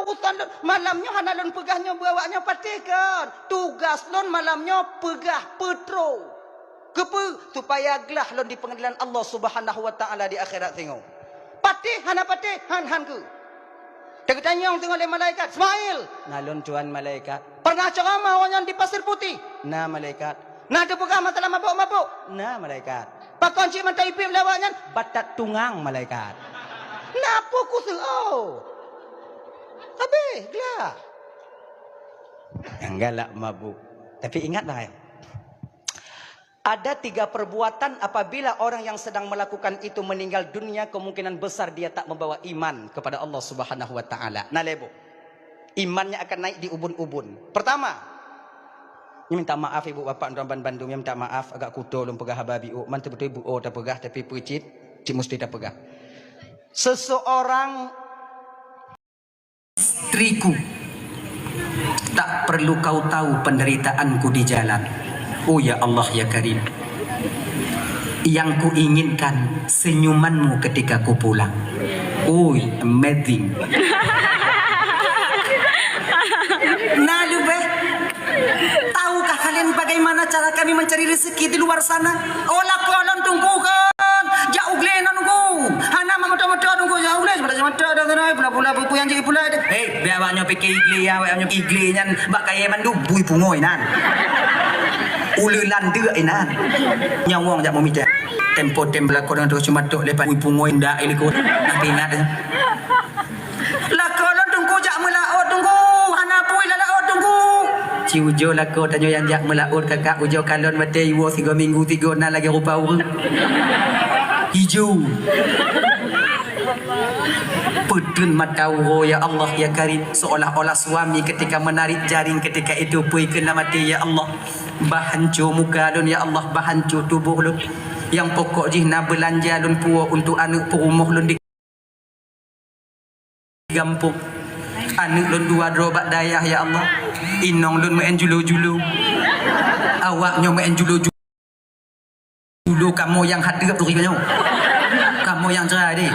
urusan malamnya hanalun pegahnya bawanya patikan. Tugas lon malamnya pegah petro. Kepe supaya gelah lon di pengadilan Allah Subhanahu wa taala di akhirat tengok. Patih hana patih han ke. Dia tanya tengok oleh malaikat, Ismail. Nalun tuan malaikat. Pernah ceramah orang di Pasir Putih? Nah malaikat. Nah ada pegah masalah mabuk-mabuk? Nah malaikat. Pakon cik mantai ipim lawaknya? Batat tungang malaikat. Napa ku oh. Habis gelak. Yang galak mabuk. Tapi ingatlah ya. Ada 3 perbuatan apabila orang yang sedang melakukan itu meninggal dunia, kemungkinan besar dia tak membawa iman kepada Allah Subhanahu wa taala. Nah lebo. Imannya akan naik di ubun-ubun. Pertama, ni minta maaf ibu bapa Ramban Bandung, minta maaf agak kuto lum pegah hababi u. Man betul ibu oh tak pegah tapi pucit, cik mesti tak pegah. Seseorang istriku tak perlu kau tahu penderitaanku di jalan. Oh ya Allah ya Karim, yang ku inginkan senyumanmu ketika ku pulang. Oh amazing. Nah Lube, tahukah kalian bagaimana cara kami mencari rezeki di luar sana? Olah kolon tunggu kan, jauh glen nunggu. Hana mamata-mata nunggu jauh glen, mata dah tanai pula buku yang jadi pula. Biar awaknya pikir igli ya, awaknya igli nyan bak kaya mandu bui pungoi nan. Ulelan dia nan. Nyawang jak memita. Tempo belakon terus cuma tok lepas bui pungoi ndak ilikut. Nanti ingat. Lah kolon tunggu jak melaut tunggu. Hana pui lalaut tunggu. Ci ujo lako tanya yang jak melaut kakak ujo kalon mate iwo 3 minggu 3 na lagi rupa orang. Hijau. Pedun mata ya Allah ya Karim, seolah-olah suami ketika menarik jaring ketika itu pui kena mati ya Allah. Bahancur muka lun ya Allah, bahancur tubuh lun. Yang pokok jihna belanja lun puak untuk anak perumuh lun di gampung. Anak lun 2 drobat dayah ya Allah. Inong lun main julu-julu. Awaknya main julu-julu. Dulu kamu yang hadap tu ribanyo. Kamu yang cerai ni.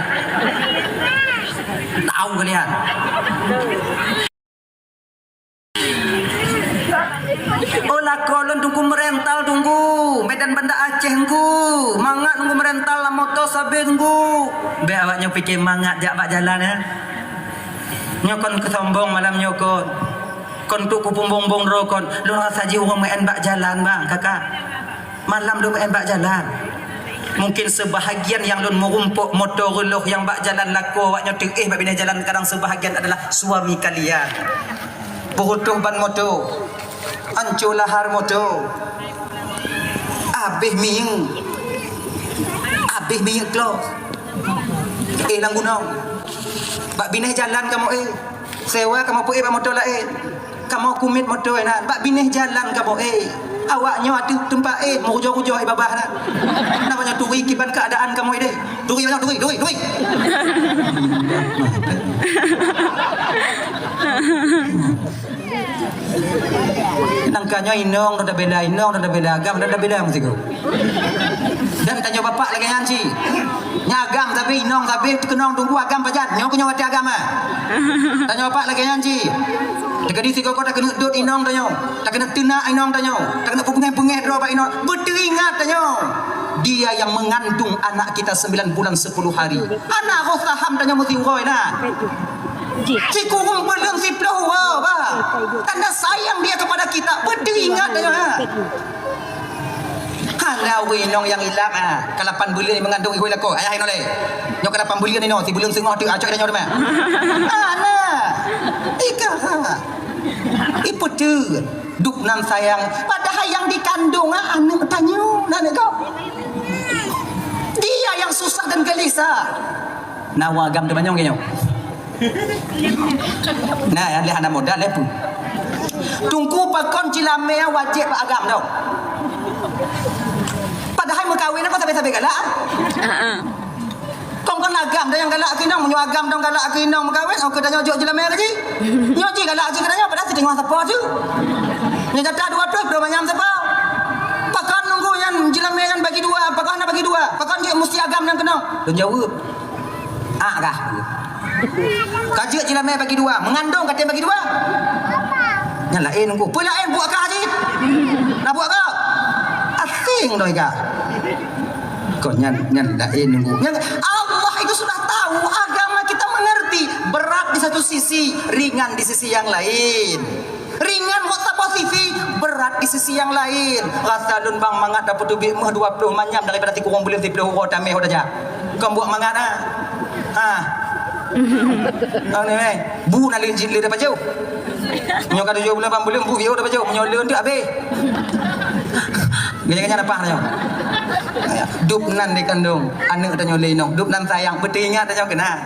Tahu kalian? Olah kolon tunggu merental tunggu. Medan Banda Aceh tunggu. Mangat tunggu merental lah motor sabi tunggu. Biar awaknya fikir mangat jak bak jalan ya. Nyokon kesombong malam nyokon. Kon tu kupung bongbong rokon. Lu rasa ji orang main bak jalan bang kakak. Malam lu main bak jalan. Mungkin sebahagian yang lun merumpuk motor reluh yang bak jalan lako awaknya bak bina jalan kadang sebahagian adalah suami kalian. Berutuh ban motor. Ancur lahar motor. Habis ming. Habis ming close. Lang gunung. Bak bina jalan kamu sewa kamu pu bak motor lain. Kamu kumit motor nak. Bak bina jalan kamu awaknya ada tempat merujau-rujau babah nak. Namanya turi kiban keadaan kamu ini. Turi banyak turi. Nangkanya inong dah bela agam dah bela mesti kau. Dan tanya bapak lagi hanci. Nyagam tapi inong tapi kenong tunggu agam pajan. Nyong punya wati agama. Tanya bapak lagi hanci. Dekat di kau tak kena dot inong tanya. Tak kena tena inong tanya. Tak kena pengeh-pengeh dro pak inong. Berderingat tanya. Dia yang mengandung anak kita 9 bulan 10 hari. Anak kau saham tanya mesti uroi nah. Si kurung belum si pelau bah. Tanda sayang dia kepada kita. Berderingat tanya. Kalau inong yang hilang kalapan bulan mengandung ibu lako. Ayah inong le. Nyok kalapan bulan inong si belum sengok tu acok dah nyok dah. Ika ibu tu duk nan sayang padahal yang dikandung anak tanya nak kau dia yang susah dan gelisah nawa agam tu banyak kenyau nah yang lihat anak muda lepu tunggu pakon cilame wajib agam tau padahal mengkawin apa sampai-sampai galak kong kan agam dah yang galak kinong menyo agam dong galak kinong mengkawin au kedanya jok jelame lagi nyoji galak je kedanya padahal tengok siapa tu nya jata 200 berapa nyam siapa pakan nunggu yang jelame yang bagi 2 pakan nak bagi 2 pakan dia mesti agam dan kenong tu jawab kah Kajak jilamai bagi dua, mengandung kata bagi dua. Yang lain nunggu. Apa lain buat kah haji? Nak buat kah? Asing doi kah? Kau yang lain nunggu. Allah itu sudah tahu, agama kita mengerti. Berat di satu sisi, ringan di sisi yang lain. Ringan kota posisi, berat di sisi yang lain. Rasalun bang mangat dapat duit 20 manyam daripada tiku orang boleh tipu kota meh aja. Kau buat mangat ah. Ha. Oh ni bu nak lejit le dapat jauh. Nyo kada jauh bulan bulan bu bio dapat jauh. Nyo le ndak abe. Ganya apa nyo? Dup nan di kandung, anak tanya le nong. Dup nan sayang, betingat tanya kena.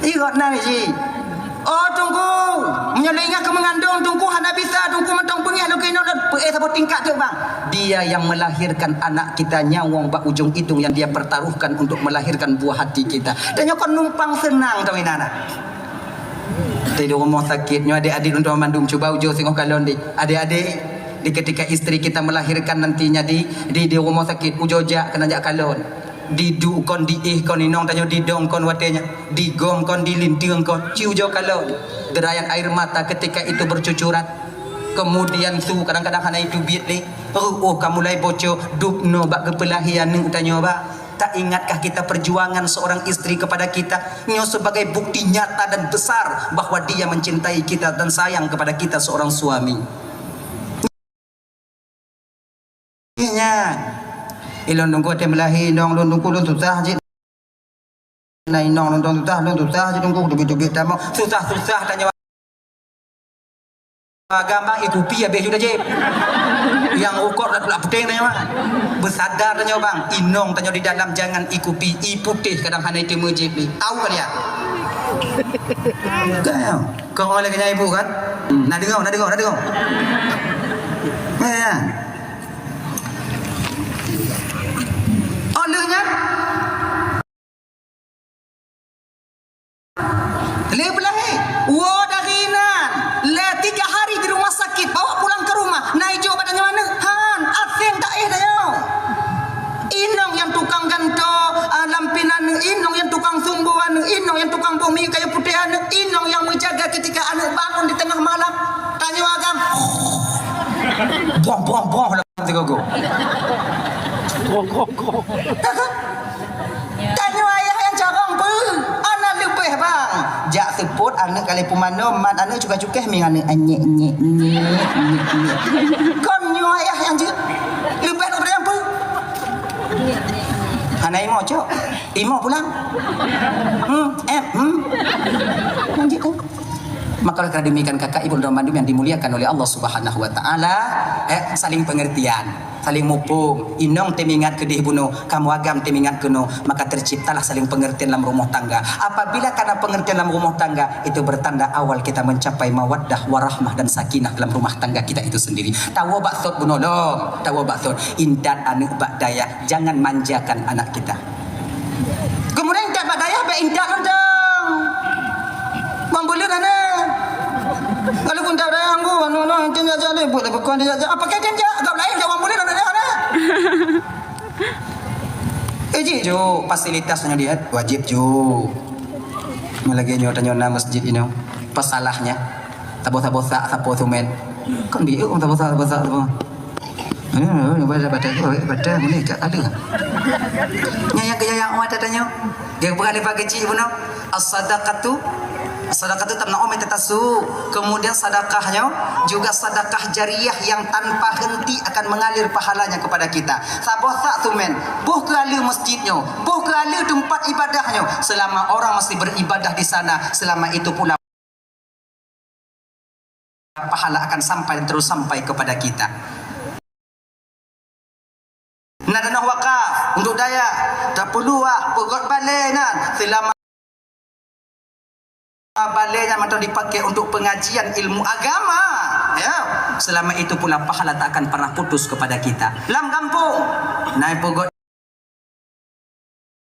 Igot nan ji. Oh tunggu, menyelingat ke mengandung, tunggu hana bisa, tunggu mentong pengih lu kena sabot tingkat tu bang. Dia yang melahirkan anak kita nyawang bak ujung hidung yang dia pertaruhkan untuk melahirkan buah hati kita. Dan nyokon numpang senang tahu inana. Di rumah sakitnya adik-adik untuk mandum coba ujo singgoh kalon di adik-adik di ketika istri kita melahirkan nantinya di rumah sakit ujojak kena jak kalon. Di du kon di kon inong tanya di dong kon watenya di gong kon di linting kon ciu jo kalau derayan air mata ketika itu bercucuran kemudian tu kadang-kadang hana itu biit le oh kamu mulai bocor dup no bak kepelahian ning tanya ba tak ingatkah kita perjuangan seorang istri kepada kita nyo sebagai bukti nyata dan besar bahwa dia mencintai kita dan sayang kepada kita seorang suami. Iya ilon dong ko te melahi nong lon dong ko lon susah je nai nong lon susah je dong ko dubi tamo susah tanya agama itu pia be sudah je yang ukor dak putih tanya bersadar tanya bang inong tanya di dalam jangan ikupi i putih kadang hana itu masjid ni tahu kan ya kau oleh kena ibu kan nak dengar ya olehnya le belahi wo dahinan le 3 hari di rumah sakit bawa pulang ke rumah naijo badannya mana han asing tak dayo inong yang tukang ganto lampinan inong yang tukang sumbuan inong yang tukang bumi kayu putihan inong yang menjaga ketika anak bangun di tengah malam tanya agam buang lah tigogo tanya ayah yang corong pun anak lebih bang jak sebut anak kali pemano mat anak cuka-cuka ming anak anyek kon nyu ayah yang je lebih daripada apa anak imo pulang gitu. Maka karena demikian kakak ibu dan mandum yang dimuliakan oleh Allah Subhanahu wa taala, saling pengertian, saling mupung. Inong temingat kedih bunuh, kamu agam temingat kuno, maka terciptalah saling pengertian dalam rumah tangga. Apabila karena pengertian dalam rumah tangga itu bertanda awal kita mencapai mawaddah warahmah dan sakinah dalam rumah tangga kita itu sendiri. Tahu baksud bunuh dong, tahu baksud indat anak bak daya, jangan manjakan anak kita. Kemudian indat bak daya, bak indat dong. Mambulir anak. Kalau pun tak ada anggu, jangan jalan boleh berkuan dia. Apa kaitan dia? Agak lain jawab boleh ada ada. Jo fasilitasnya dia wajib jo. Malagi nyo tanya masjid ini. Pasalahnya tabo-tabosa sapo sumen. Kan dia tabosa. Baca boleh tak ada. Yang awak tanya. Dia berkali pagi ci buno. Sedekah itu tamna omet tatasu. Kemudian sedekahnya juga sedekah jariah yang tanpa henti akan mengalir pahalanya kepada kita. Sabosa tu men, boh kelalu masjidnya, boh kelalu tempat ibadahnya. Selama orang masih beribadah di sana, selama itu pula pahala akan sampai terus sampai kepada kita. Nah danah wakaf untuk daya tak perlu pegot balenan selama balenya atau dipakai untuk pengajian ilmu agama ya selama itu pula pahala tak akan pernah putus kepada kita. Lam kampung naik pegot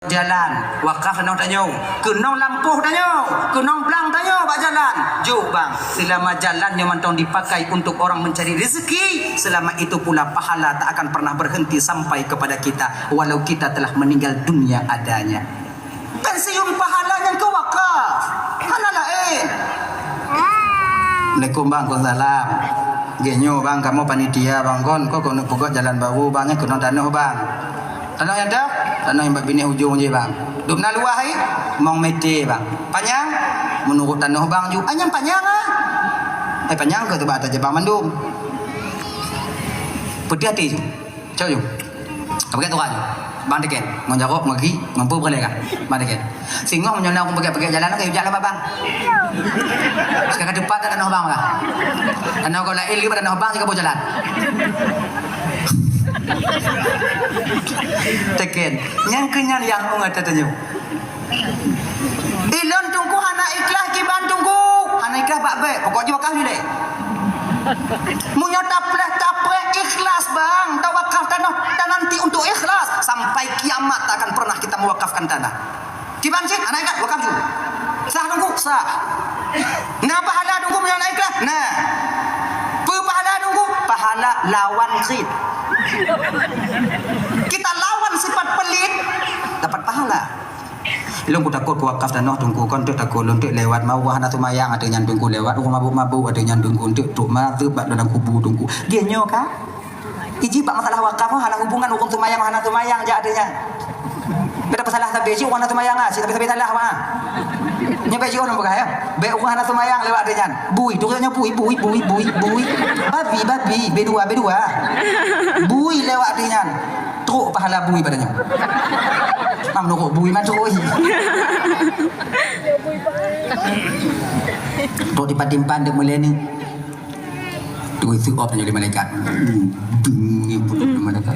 jalan wakaf nang tanyo kenong lampuh tanyo kenong blang tanyo bak jalan jo bang selama jalannya mantong dipakai untuk orang mencari rezeki selama itu pula pahala tak akan pernah berhenti sampai kepada kita walau kita telah meninggal dunia adanya. Pensiun pahalanya ke wakaf Assalamualaikum bang, salam. Genyo bang, kamu panitia bang kon, kok kono pokok jalan baru bangnya kono tanah bang. Tanah yang dah, tanah yang bini hujung je bang. Duk na luah hai, mong mete bang. Panjang, menurut tanah bang ju, anyang panjang ah. Panjang ke tu bata je bang mandum. Putih hati ju, cau ju. Apa kata orang ju? Bang deket, menjawab magi, mampu boleh kan? Bang deket. Singoh menyonau aku pakai jalan ke jalan bang. Sekarang depan tak tanah bang lah. Tanah kau lain lagi pada tanah bang juga boleh jalan. Teken, yang kenyal yang mengat tanya. Ilon tunggu anak ikhlas kiban tunggu. Anak ikhlas bak baik, pokoknya wakaf ni dek. Munyo tapre ikhlas bang, tawakaf tanah dan nanti untuk ikhlas sampai kiamat tak akan pernah kita mewakafkan tanah. Kiban sih anak ikhlas wakaf juga. Sah tunggu sah. Nah pahala tunggu munyo anak ikhlas. Nah. Pahala tunggu pahala lawan khid. Kita lawan sifat pelit dapat pahala. Ilung ku takut wakaf tanah tunggu kon tu takut untuk lewat mau wahana tumayang ada yang tunggu lewat rumah mabuk ada yang tunggu untuk mazhab bak dalam kubu tunggu. Dia nyoka. Iji bak masalah wakaf hala hubungan hukum tumayang wahana tumayang ja adanya. Beda masalah tabe ji wahana tumayang ah, si tabe salah mah. Nya bae ji orang bagaya. Bae wahana tumayang lewat adanya. Bui tu nya bui. Babi B2. Bui lewat adanya. Truk pahala bui padanya. Mam nurut bui man truk. Truk dipatimpan dek mulai ni. Tu isi op jadi malaikat. Bunyi putih malaikat.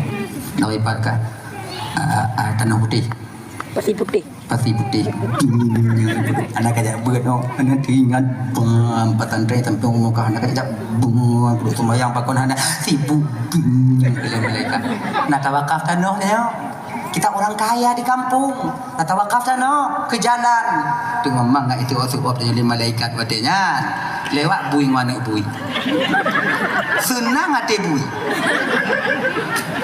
Daripada kan tanah putih. Pasti putih. Anak kajak berat no. Anak teringat empatan tray sampai muka anak kajak bunga perlu sembahyang pakon anak sibuk malaikat. Nak tawakaf tanah dia. Kita orang kaya di kampung. Nak tawakaf tanah ke jalan. Tu memang nak itu op jadi malaikat wadenya. Lewat bui mana bui. Senang hati bui.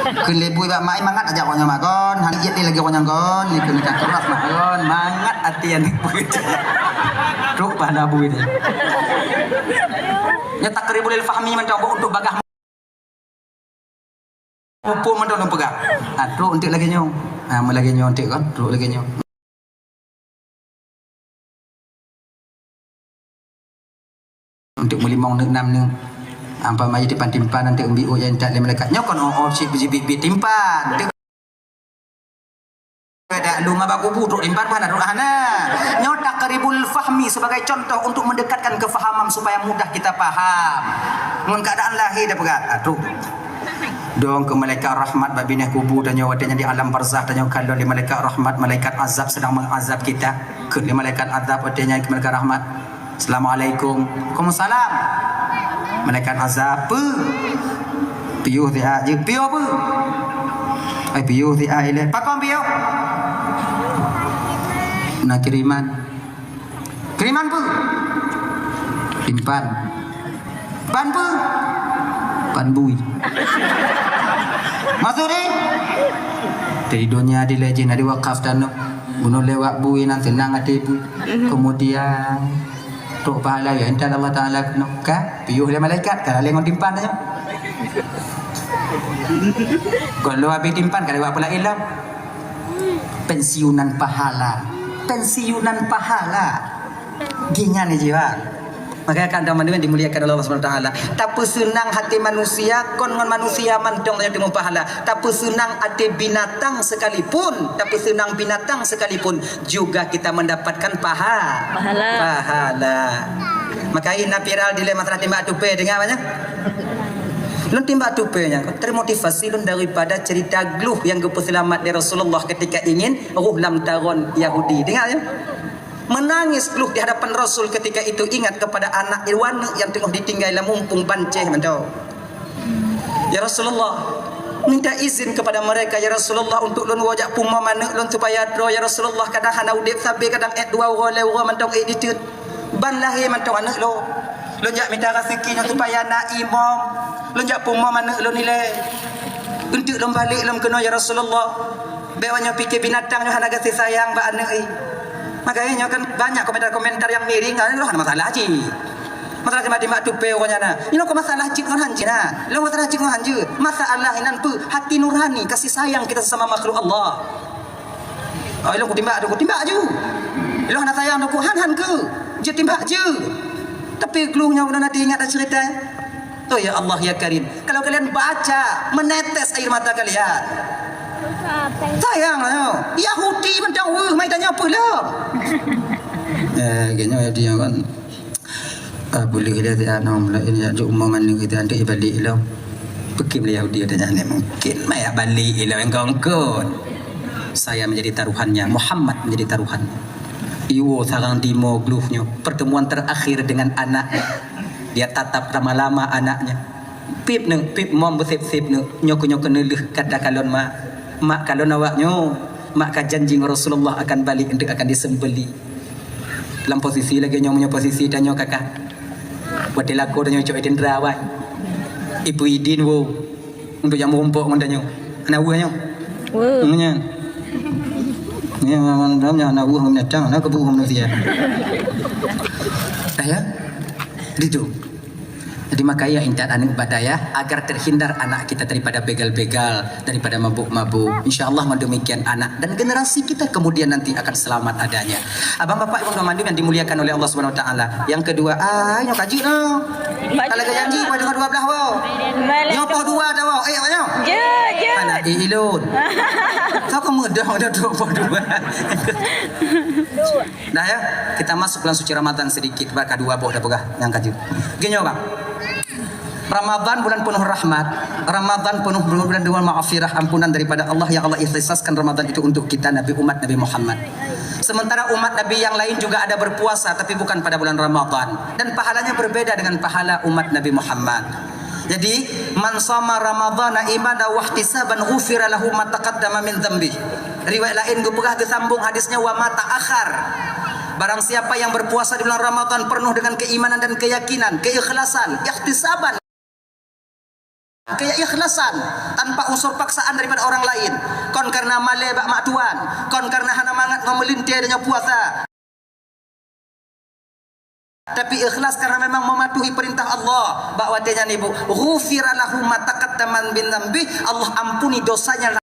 Kelebui bak mai mangat aja orang makon, hang iet ni lagi orang kon, ni kena keras makon, mangat hati yang bui. Ruk pada bui dia. Ya takribul fahmi mencoba untuk bagah upum mendono pegak. Ruk untuk lagi nyong. Mau lagi nyong untuk kan, ruk lagi nyong. Untuk melimong enam ni. Ampa mai timpan nanti umbi yang tak le malaikat nyokon si biji timpan ada lumah baku buduk timpan mana rohana nyot takribul fahmi sebagai contoh untuk mendekatkan kefahaman supaya mudah kita faham mun keadaan lahir dah pegat aduh dong ke malaikat rahmat babinah kubur dan nyawadanya di alam barzakh dan kalau di malaikat rahmat malaikat azab sedang mengazab kita ke di malaikat azab adanya ke malaikat rahmat. Assalamualaikum. Waalaikumsalam. Malaikat azab apa? Piuh dia je piuh apa? Ai piuh dia ile. Pakon piuh. Nak kiriman. Kiriman apa? Timpan. Ban apa? Ban bui. Masuk ni. Dari dunia di legend ada wakaf dan bunuh lewat bui nanti tenang hati bui. Kemudian untuk pahala ya entah Allah Ta'ala kenapa piuh dia malaikat kalau lengon timpan aja kalau habis timpan kalau buat pula ilam pensiunan pahala gingan ni jiwa maka akan teman-teman dimuliakan Allah SWT. Tak senang hati manusia kon ngon manusia mantong yang temu pahala. Tak senang hati binatang sekalipun, tak senang binatang sekalipun juga kita mendapatkan pahala. Maka ini viral di masalah timbak tupai dengar banyak. Lun timbak tupainya termotivasi lun daripada cerita gluh yang selamat dari Rasulullah ketika ingin ruh lam taron Yahudi. Dengar ya? Menangis keluh di hadapan Rasul ketika itu ingat kepada anak Irwana yang tengah ditinggal mumpung banceh mentau. Ya Rasulullah, minta izin kepada mereka ya Rasulullah untuk lun wajak puma mana lun supaya dro ya Rasulullah kadang hana udip sabe kadang dua orang lewa mentau ditut. Ban lahir mentau anak lo. Lun jak minta rezeki supaya nak imam. Lun jak puma mana lun nilai. Untuk lun balik lun kena ya Rasulullah. Bewanya fikir binatang hana kasih sayang ba anak Makanya kan banyak komentar-komentar yang miring, kan ada masalah je. masalah timbak tu pe orangnya na ini kok masalah cik ngan hanji na lo masalah cik ngan hanji masalah inan pu hati nurani kasih sayang kita sesama makhluk Allah oh lo ku timbak je lo nak sayang aku han ke je timbak je tapi keluhnya udah nanti ingat dan cerita oh ya Allah ya Karim kalau kalian baca menetes air mata kalian sayang lah Yahudi menjauh mai tanya apa lah kayaknya dia kan boleh kita tidak nom lah ini ada umum mana kita ada balik lah pergi beli Yahudi ada jangan mungkin mai balik lah engkau saya menjadi taruhannya Muhammad menjadi taruhannya iwo sarang dimo gluhnya pertemuan terakhir dengan anak dia tatap lama-lama anaknya pip mom bersip-sip nyok nelih kata kalon mak kalon awaknya mak ka janji Rasulullah akan balik untuk akan disembeli dalam posisi lagi nyonya posisi tanya kakak buat dilako tanya cok edin rawat ibu idin wo untuk yang mumpuk ngandanya anak buahnya nya ni namanya anak buah mendatang anak kebuh manusia ya gitu jadi makanya ingat anak ibadah ya agar terhindar anak kita daripada begal-begal daripada mabuk-mabuk insyaallah demikian anak dan generasi kita kemudian nanti akan selamat adanya abang bapak ibu mandu yang dimuliakan oleh Allah Subhanahu wa taala yang kedua nyok kaji no kalau janji pada dua belah wow nyopo dua dah wow ayo je anak ilun kau kemudah udah dua nah ya kita masuk bulan suci Ramadan sedikit bakal dua boh dah pegah yang kaji gini bang Ramadan bulan penuh rahmat, Ramadan penuh bulan maghfirah, ampunan daripada Allah yang Allah ikhtisaskan Ramadan itu untuk kita Nabi umat Nabi Muhammad. Sementara umat Nabi yang lain juga ada berpuasa tapi bukan pada bulan Ramadan dan pahalanya berbeda dengan pahala umat Nabi Muhammad. Jadi man shama ramadhana imanan wa ihtisaban ghufira lahu ma taqaddama min dhanbi. Riwayat lain gupegah disambung hadisnya wa ma ta'akhir. Barang siapa yang berpuasa di bulan Ramadan penuh dengan keimanan dan keyakinan, keikhlasan, ihtisaban kayak ikhlasan tanpa unsur paksaan daripada orang lain kon karena male bak mak tuan kon karena hana mangat memelintir dengan puasa tapi ikhlas karena memang mematuhi perintah Allah bakwatenya nibu ghufira lahu ma taqaddama min dzambi Allah ampuni dosanya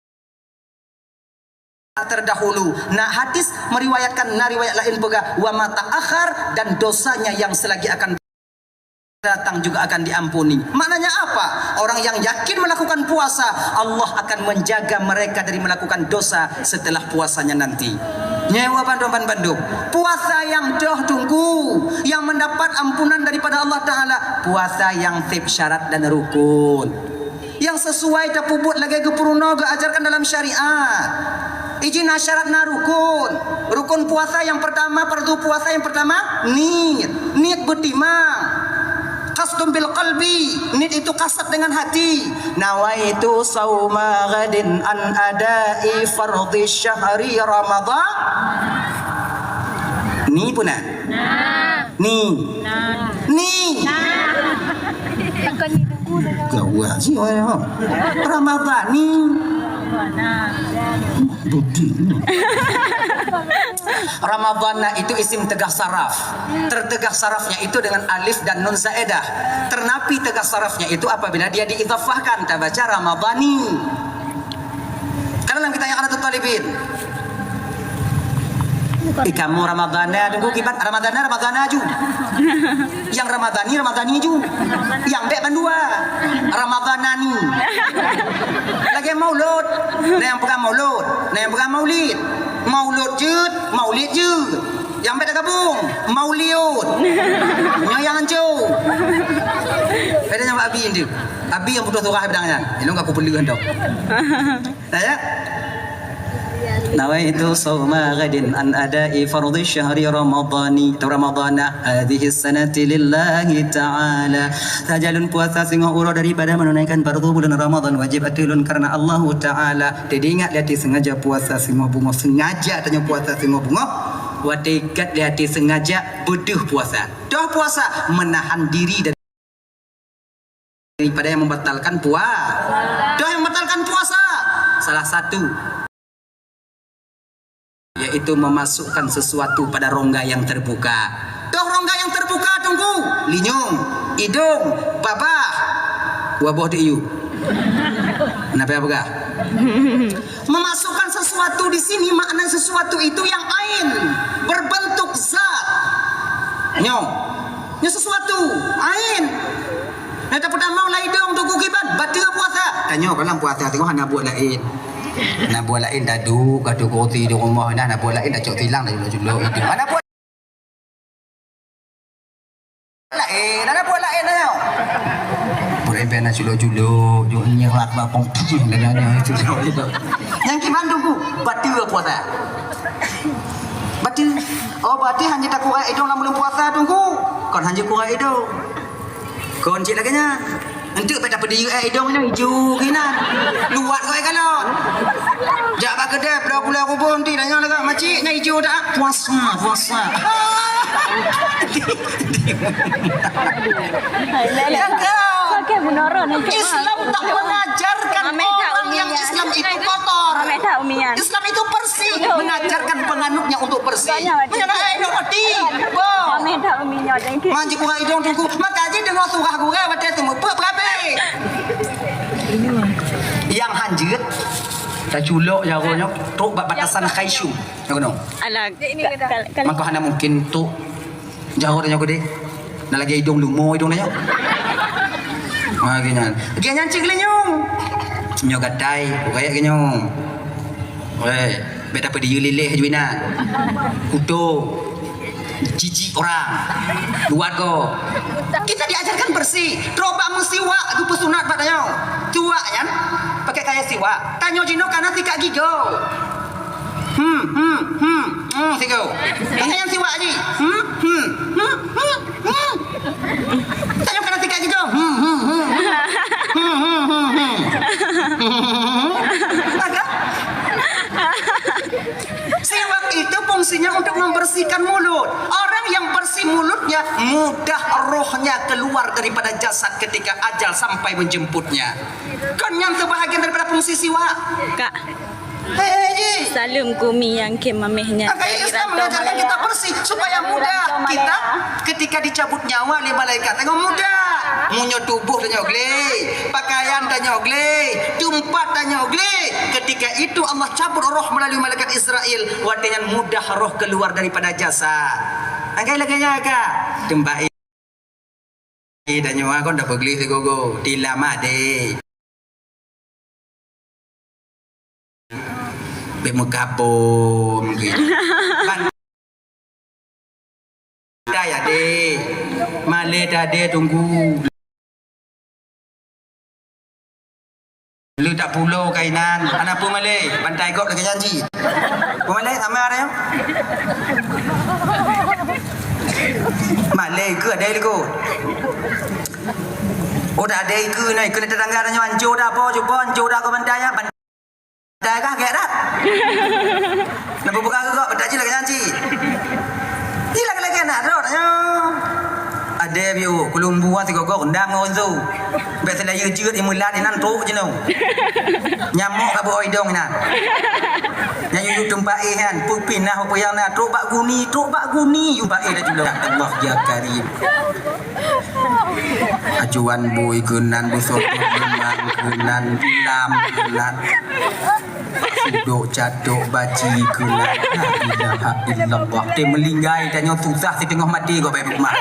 terdahulu. Nah hadis meriwayatkan riwayat lain pega wa ma ta'akhir dan dosanya yang selagi akan datang juga akan diampuni. Maknanya apa? Orang yang yakin melakukan puasa, Allah akan menjaga mereka dari melakukan dosa setelah puasanya nanti. Nyewa Bandung. Puasa yang doh tunggu, yang mendapat ampunan daripada Allah Ta'ala. Puasa yang tip syarat dan rukun. Yang sesuai tapubut lagi gepuruno ajarkan dalam syariat. Izin syarat na rukun. Rukun puasa yang pertama, fardu puasa yang pertama, niat betimang. Qasdun bil qalbi, niat itu kasat dengan hati. Nawaitu sauma ghadin an adai fardhi syahri Ramadan. Ni puna. Ni. Gawah sih Ramadan ni. Ramadan itu isim tegah saraf. Tertegah sarafnya itu dengan alif dan nun zaedah. Ternapi tegah sarafnya itu apabila dia diidhafahkan kita baca Ramadhani. Karena dalam kita yang ada talibin. Kamu Ramadana tunggu kibat Ramadana ju. Yang Ramadani ju. Yang dek bandua Ramadanani. Lagi maulud. Nah yang pegang maulud, nah yang pegang maulid. Maulud jud, maulid jud. Yang beda gabung mauliud. Yang anjau. Bedanya Abi ini. Abi yang butuh surah bedanya. Ini enggak aku perlu hendak. Saya nawaitu sawma ghadin an adai fardhi syahri ramadhani ramadhana hadhihi sanati lillahi ta'ala tajalun puasa sing uro daripada menunaikan fardu bulan Ramadan wajib atulun karena Allah Ta'ala. Jadi ingat lihat sengaja puasa sing bunga sengaja tanya puasa sing bunga wadikat lihat sengaja beduh puasa doh puasa menahan diri daripada yang membatalkan puasa doh yang membatalkan puasa salah satu yaitu memasukkan sesuatu pada rongga yang terbuka. Toh rongga yang terbuka tunggu. Linyung, hidung, babah, wabah di iu. Kenapa apa gak? Memasukkan sesuatu di sini makna sesuatu itu yang ain berbentuk zat. Nyong sesuatu ain. Nah tak pernah mau lai dong tunggu kibat batal puasa. Tanya kalau puasa tengok hanya buat lain. Nak buat lain dah duk gaduh roti di rumah dah nak buat lain dah cok tilang dah julok itu. Mana buat lain, nak buat lain dah. Boleh benar julok-julok, julok nyelak bapong dengan itu. Yang kiman tunggu batal puasa. Batal. Oh berarti hanya tak kurang itu nak belum puasa tunggu. Kon hanya kurang itu. Kon cik lagi nya. Untuk pada pedi hidung ni hijau kena. Luat kau kalau. Jak bak kedai pula kubur nanti tanya lagi makcik nya hijau tak? Puasa. Yang kau. Pakai menara nak Islam tak mengajarkan orang yang Islam itu kotor. Islam itu bersih, mengajarkan penganutnya untuk bersih. Menyana hidung mati. Manji kurang hidung tunggu. Maka aja dengar surah gue pada temu berapa? Yang hanjit tak culok jagonya tu batasan khaisu. Yang kono. Alah, Maka hana mungkin tu jagonya gede. Nak lagi hidung lumo hidung nanya. Ganyan. Ganyan cik lenyong. Nyo gatai, kayak genyong. Weh, beta pe diu lilih juina. Kudo. Jijik orang. Luat ko. Kita diajarkan bersih. Troba musiwa tu pesunat padanya. Tua kan? Pakai kayak siwa. Tanyo jino kana tika gigo. Sigo. Tanya yang siwa aji. Tanyo kana tika gigo. Agak. Siwak itu fungsinya untuk membersihkan mulut. Orang yang bersih mulutnya mudah rohnya keluar daripada jasad ketika ajal sampai menjemputnya. Kan yang sebahagian daripada fungsi siwak. Kak, Hei, salam kumi yang kemamehnya. Agak Islam mengajarkan kita bersih supaya mudah. Kita ketika dicabut nyawa oleh malaikat tengok mudah. Munyo tubuh dan nyogle, pakaian dan nyogle, tempat dan nyogle. Ketika itu Allah cabut roh melalui malaikat Israel, dengan mudah roh keluar daripada jasad. Angkai laganya agak tembai dan nyawa kon dah pergi segogo dilama deh. Bemekapo mungkin. Dah ya deh. Male dah deh tunggu. Lu tak pulau kainan. Anak pun male. Pantai kau lagi janji. Pun male sama ada yang? Male ke ada lagi. Oh dah ada ke ni. Kena tetangga tanya hancur dah apa. Cuba hancur dah ke pantai ya. Dah kaget dah. Nak buka ke kau? Bedak je lagi janji. Ni lagi nak dah tanya. Ada biu kulumbu ah tiga kau rendam orang tu. Biasa lagi jeut yang mulat ni nantuk je no. Nyamuk ka boi dong nah. Yang yu tempat kan, pupinah apa yang nak truk bak guni yu bak dah juga. Allah ya karim. Ajuan boy kenan busuk memang kenan lam kenan. Duduk jatuh baci kenan. La illallah. Dia melinggai dan yang susah si tengah mati kau baik rumah.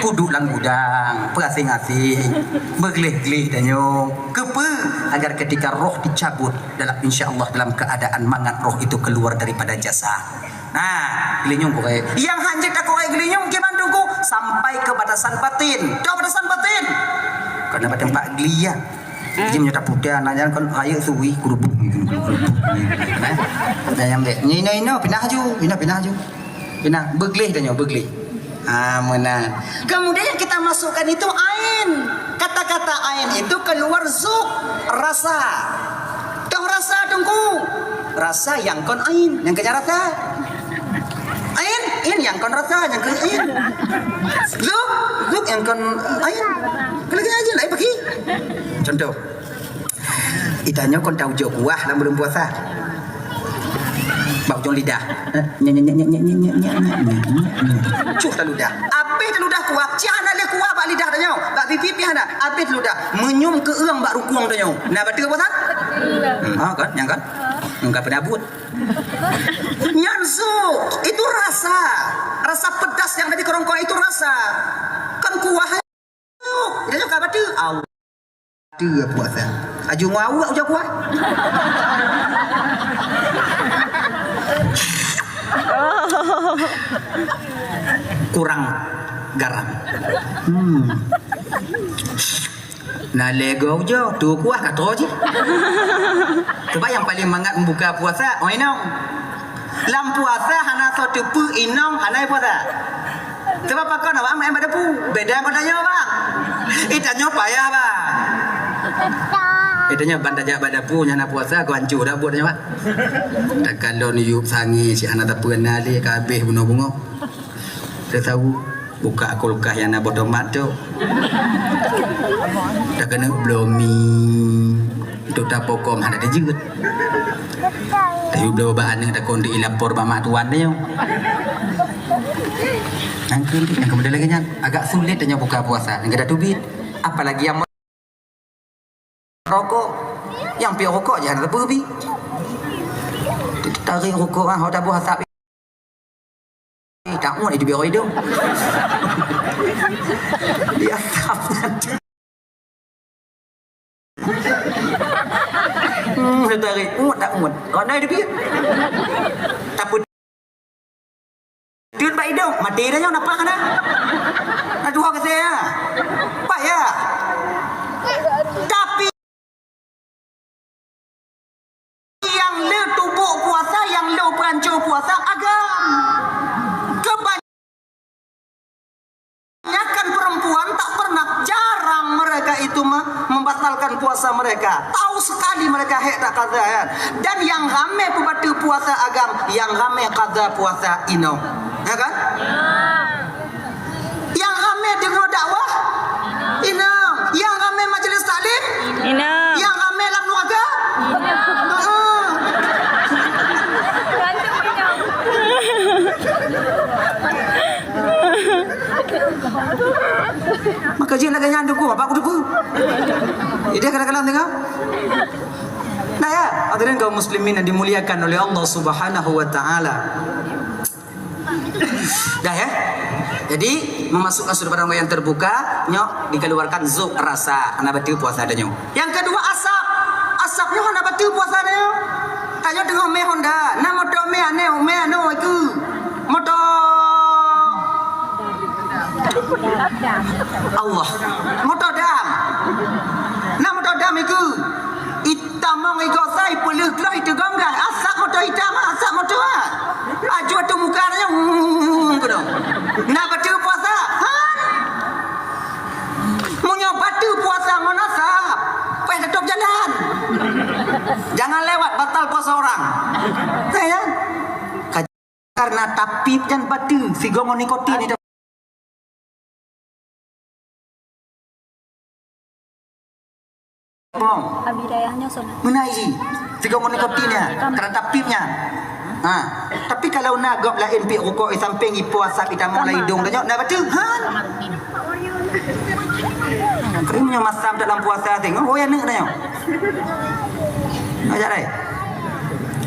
Puduk lang gudang, perasing-asing, bergelih-gelih dan nyong. Kepa agar ketika roh dicabut dalam insya-Allah dalam keadaan mangat roh itu keluar daripada jasad. Nah, gelinyung kau yang hanjit aku gelinyung gimana tunggu sampai ke batasan batin. Tahu batasan batin? Karena pada tempat gelia. Jadi menyata putih anaknya kan air suwi kurubuk. Nah, yang dek. Ni pindah ju. Pindah bergelih dan nyong bergelih. Mana. Kemudian yang kita masukkan itu ain. Kata-kata ain itu keluar zuk, rasa. Tahu rasa tunggu. Rasa yang kon ain, yang kenya rasa. Ain yang kon rasa, yang kon ain. Zuk yang kon ain. Kalau kena aja nak pergi. Contoh. Itanya kon tahu jok kuah dalam belum puasa. Bau jong lidah. Cuk ludah. Apih ludah kuah. Ciana le kuah bak lidah dah nyau. Bak pipi hana. Apih ludah. Menyum ke eung bak rukung dah nyau. Nah betul apa tak? Kan, yang kan? Enggak penabut. Nyansu itu rasa. Rasa pedas yang ada di kerongkongan itu rasa. Kan kuah. Dia juga betul. Au. Dia puasa. Aju ngau aja kuah. Kurang garam. Nah lego je tu kuah kat je. Sebab yang paling mangat membuka puasa, oh inong. Lam puasa hana satu pu inong hana puasa. Sebab apa kau nak amai pada pu? Beda padanya bang. Itanya payah bang. Itanya bandaja pada pu nyana puasa kau hancur dah buatnya bang. Tak kalau ni yuk sangi si anak tak pernah li kabeh bunga-bunga. Dia tahu buka kulkas yang nak bodomat tu. Dah kena blomi. Itu tak pokok ada dia juga. Tapi belum bahan yang tak kondi lapor mama tuan dia. Yang kemudian lagi agak sulit dia buka puasa. Yang ada tubit. Apalagi yang rokok. Yang pi rokok jangan ada pergi. Tarik rokok ah, dah buah asap. Tak mau dia biar hidung. Dia asap nanti. Dia tarik. Tak umut. Orang lain dia biar. Tak pun. Dia baik hidung. Mati dah nyawa nampak kan? Nak dua ke saya. Pak ya. Tapi yang le tubuh puasa, yang le perancur puasa agam. Kebanyakan perempuan tak pernah, jarang mereka itu membatalkan puasa mereka. Tahu sekali mereka hek tak kaza kan. Dan yang ramai pembatu puasa agam, yang ramai kaza puasa ino. Ya kan? Yang ramai dengar dakwah ino. Yang ramai majlis taklim Ina. yang ramai dalam keluarga maka dia nak ganyan duku apa aku duku dia kadang-kadang tengok nah ya hadirin kaum muslimin yang dimuliakan oleh Allah Subhanahu wa taala. Dah ya. Jadi memasukkan sudut pandang yang terbuka, nyok dikeluarkan zuk rasa anak batil puasa adanya. Yang kedua asap. Asapnya anak batil puasa adanya. Tanya dengan me Honda, na motor me ane itu. Motor Allah. Motor dam. Na motor dam itu. Itamang ikut saya peluk lah itu gangga. Asap motor hitam, asap motor. Aju tu mukanya kedong. Nak batal puasa? Ha? Munyo batal puasa ngon asap. Peh tutup jalan. Jangan lewat batal puasa orang. Saya karena tapip dan batal sigongon nikotin itu. Abidayahnya sana. Menaiji sigongon nikotinnya karena tapipnya. Ha, tapi kalau nak gop lain pi rokok di samping ipo asap di tamang lai hidung dah nak betul. Ha. Kerimnya masam dalam puasa tengok oh ya nak dah. Ajak dai.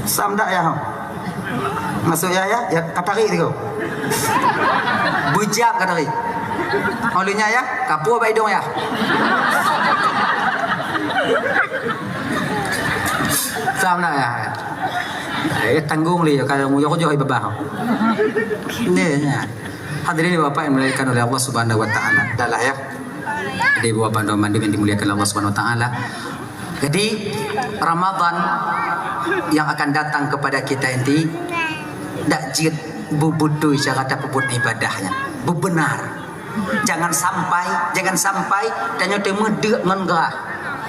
Sam dak ya. Masuk ya katarik tu. Bujak katarik. Olehnya ya, kapur baik hidung ya. Sam dak ya. Tanggung li kalau mu yo ibabah. Ni hadirin Bapak yang dimuliakan oleh Allah Subhanahu wa taala. Dahlah ya. Jadi Bapak dan Mandu yang dimuliakan oleh Allah Subhanahu wa taala. Jadi Ramadan yang akan datang kepada kita ini dak jid bubutu syarat pebut ibadahnya. Bebenar. Jangan sampai dan nyote medek ngenggah.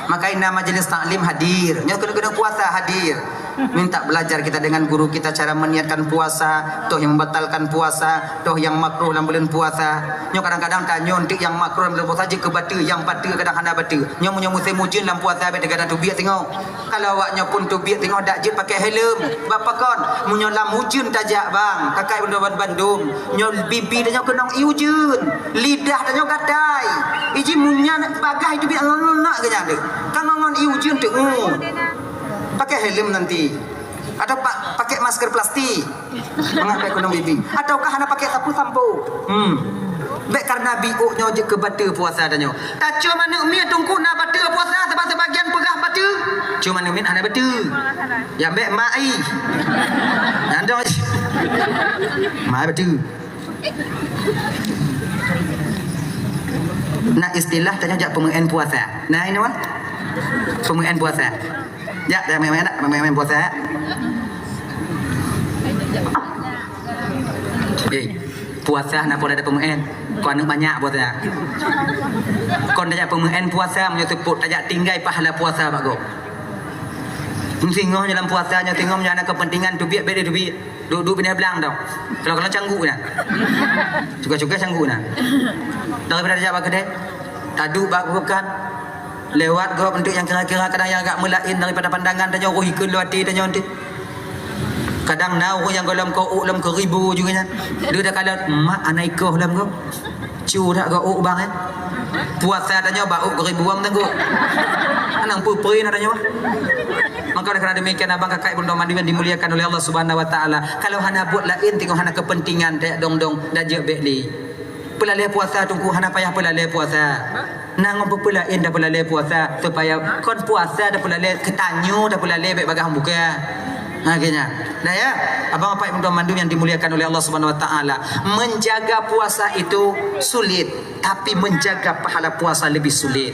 Maka ina majlis taklim hadir. Nyote kena puasa hadir. Minta belajar kita dengan guru kita cara meniatkan puasa, toh yang membatalkan puasa, toh yang makruh dalam bulan puasa. Nyo kadang-kadang tanyo untuk yang makruh dalam bulan puasa je ke batu, yang batu kadang hana batu. Nyo musim musim dalam puasa be kadang tu biak tengok. Kalau awaknya pun tu biak tengok dak je pakai helm. Bapa kon munyo lam hujun tajak bang. Kakai Bandung. Nyo bibi dan nyo kenong iujun. Lidah dan nyo gadai. Iji munya bagah itu biak nak ke nyade. Kangongon iujun tu. Pakai helm nanti. Atau pakai masker plastik. Mengapai kunung bibi. Ataukah hana pakai sapu sampo. Baik karena biuk nyo je ke batu puasa dan nyo. Tak cuma nak mi tungku nak batu puasa sebab sebagian pegah batu. Cuma nak mi hana batu. Ya baik mai. Nandong. Mai batu. Nak istilah tanya jak pemulihan puasa. Nah ini wah. Pemulihan puasa. Ya, dah main puasa. Puasa nak pun ada pemulihan. Kau nak banyak puasa. Kau dah pemulihan puasa menyebut tajak tinggal pahala puasa pak go. Tengok dalam puasanya tengok ada kepentingan tu biar beda tu biar. Duduk bina belang tau. Kalau canggup dah. Juga canggup dah. Daripada tajak kedai. Tadu bak bukan. Lewat gua bentuk yang kira-kira kadang yang agak melain daripada pandangan dan jauh ikut lewati dan jauh kadang nau yang dalam kau dalam keribu juga nya dia dah kala mak anak ikoh dalam kau cu dak kau bang puasa dan jauh bau keribu bang tengok anang puprin ada nyawa maka kerana demikian abang kakak ibunda mandiman dimuliakan oleh Allah Subhanahu wa taala kalau hana buat lain tengok hana kepentingan dak dong dah je bekli pelalih puasa tunggu hana payah pelalih puasa nang pepulain dah pelalih puasa supaya kon puasa dah pelalih ketanyu dah pelalih baik bagah buka akhirnya nah ya abang apa ibunda mandum yang dimuliakan oleh Allah Subhanahu wa taala menjaga puasa itu sulit tapi menjaga pahala puasa lebih sulit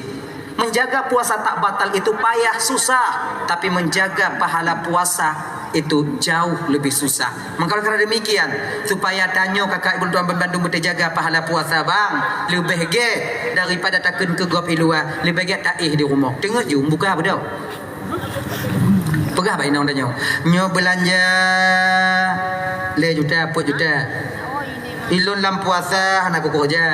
menjaga puasa tak batal itu payah susah tapi menjaga pahala puasa itu jauh lebih susah. Maka kerana demikian supaya tanyo kakak ibu tuan Bandung berjaga pahala puasa bang lebih ge daripada takun ke gop luar lebih ge taih di rumah. Tengok jom buka apa dah. Pegah baik nang tanyo. Nyo belanja le juta 4 juta. Ilun lam puasa hana ko kerja.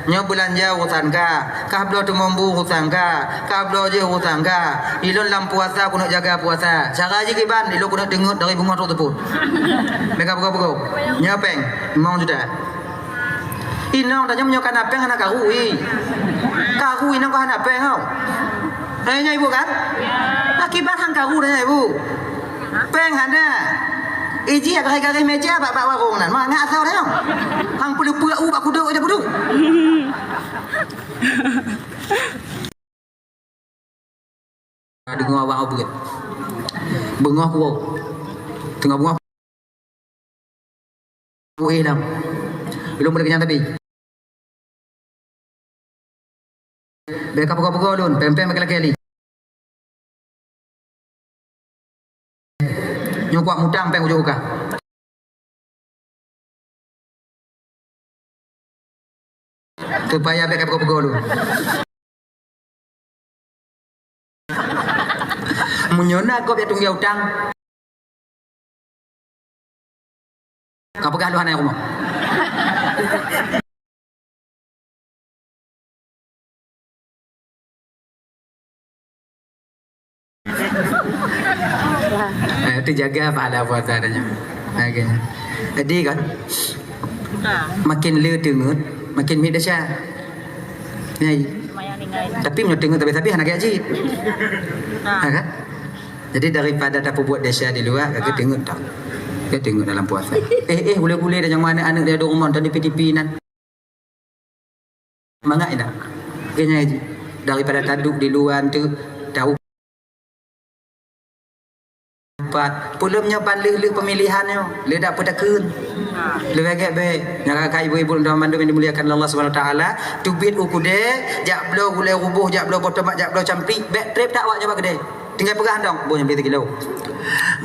Nyo belanja hutang ka kablo tu mambu hutang ka kablo je hutang ka ilon lam puasa aku nak jaga puasa cara je kiban ilon aku nak dengut dari bunga tu pun mereka buka nyapeng mau juta inang tanya menyokan apeng anak karui inang ko anak apeng kau tanya ibu kan akibat hang karu tanya ibu peng ada iji agak-agak meja bak warung nan mak ngak asal dah hang perlu pura bak kuduk aja kuduk dengar awak apa bengah ku tengah bengah kuih dah belum boleh kenyang tapi beka pukul-pukul dun pempem laki-laki nyukuak mudang peng ujung muka supaya beka pukul-pukul dun munyona kau dia tunggu utang kau pegang luhan yang rumah itu jaga pahala puasa adanya. Jadi kan makin le dengut makin mi dasya. Tapi mendengut tapi anak gaji. Kan? Jadi daripada dapat buat dasya di luar agak dengut tak. Dia dengut dalam puasa. Boleh-boleh dah yang mana anak dia ada rumah dan di PDP-nan. Mangak dah. Kena daripada taduk di luar tu tahu Pulumnya panlih pemilihannya le dak petakun le agak baik nak kakak ibu-ibu dan mandu yang dimuliakan Allah Subhanahu wa taala tubit ukude jak blo gule rubuh jak blo botomak jak blo campri back trip tak awak coba gede tinggal pegah dong bo nyampe 3 kilo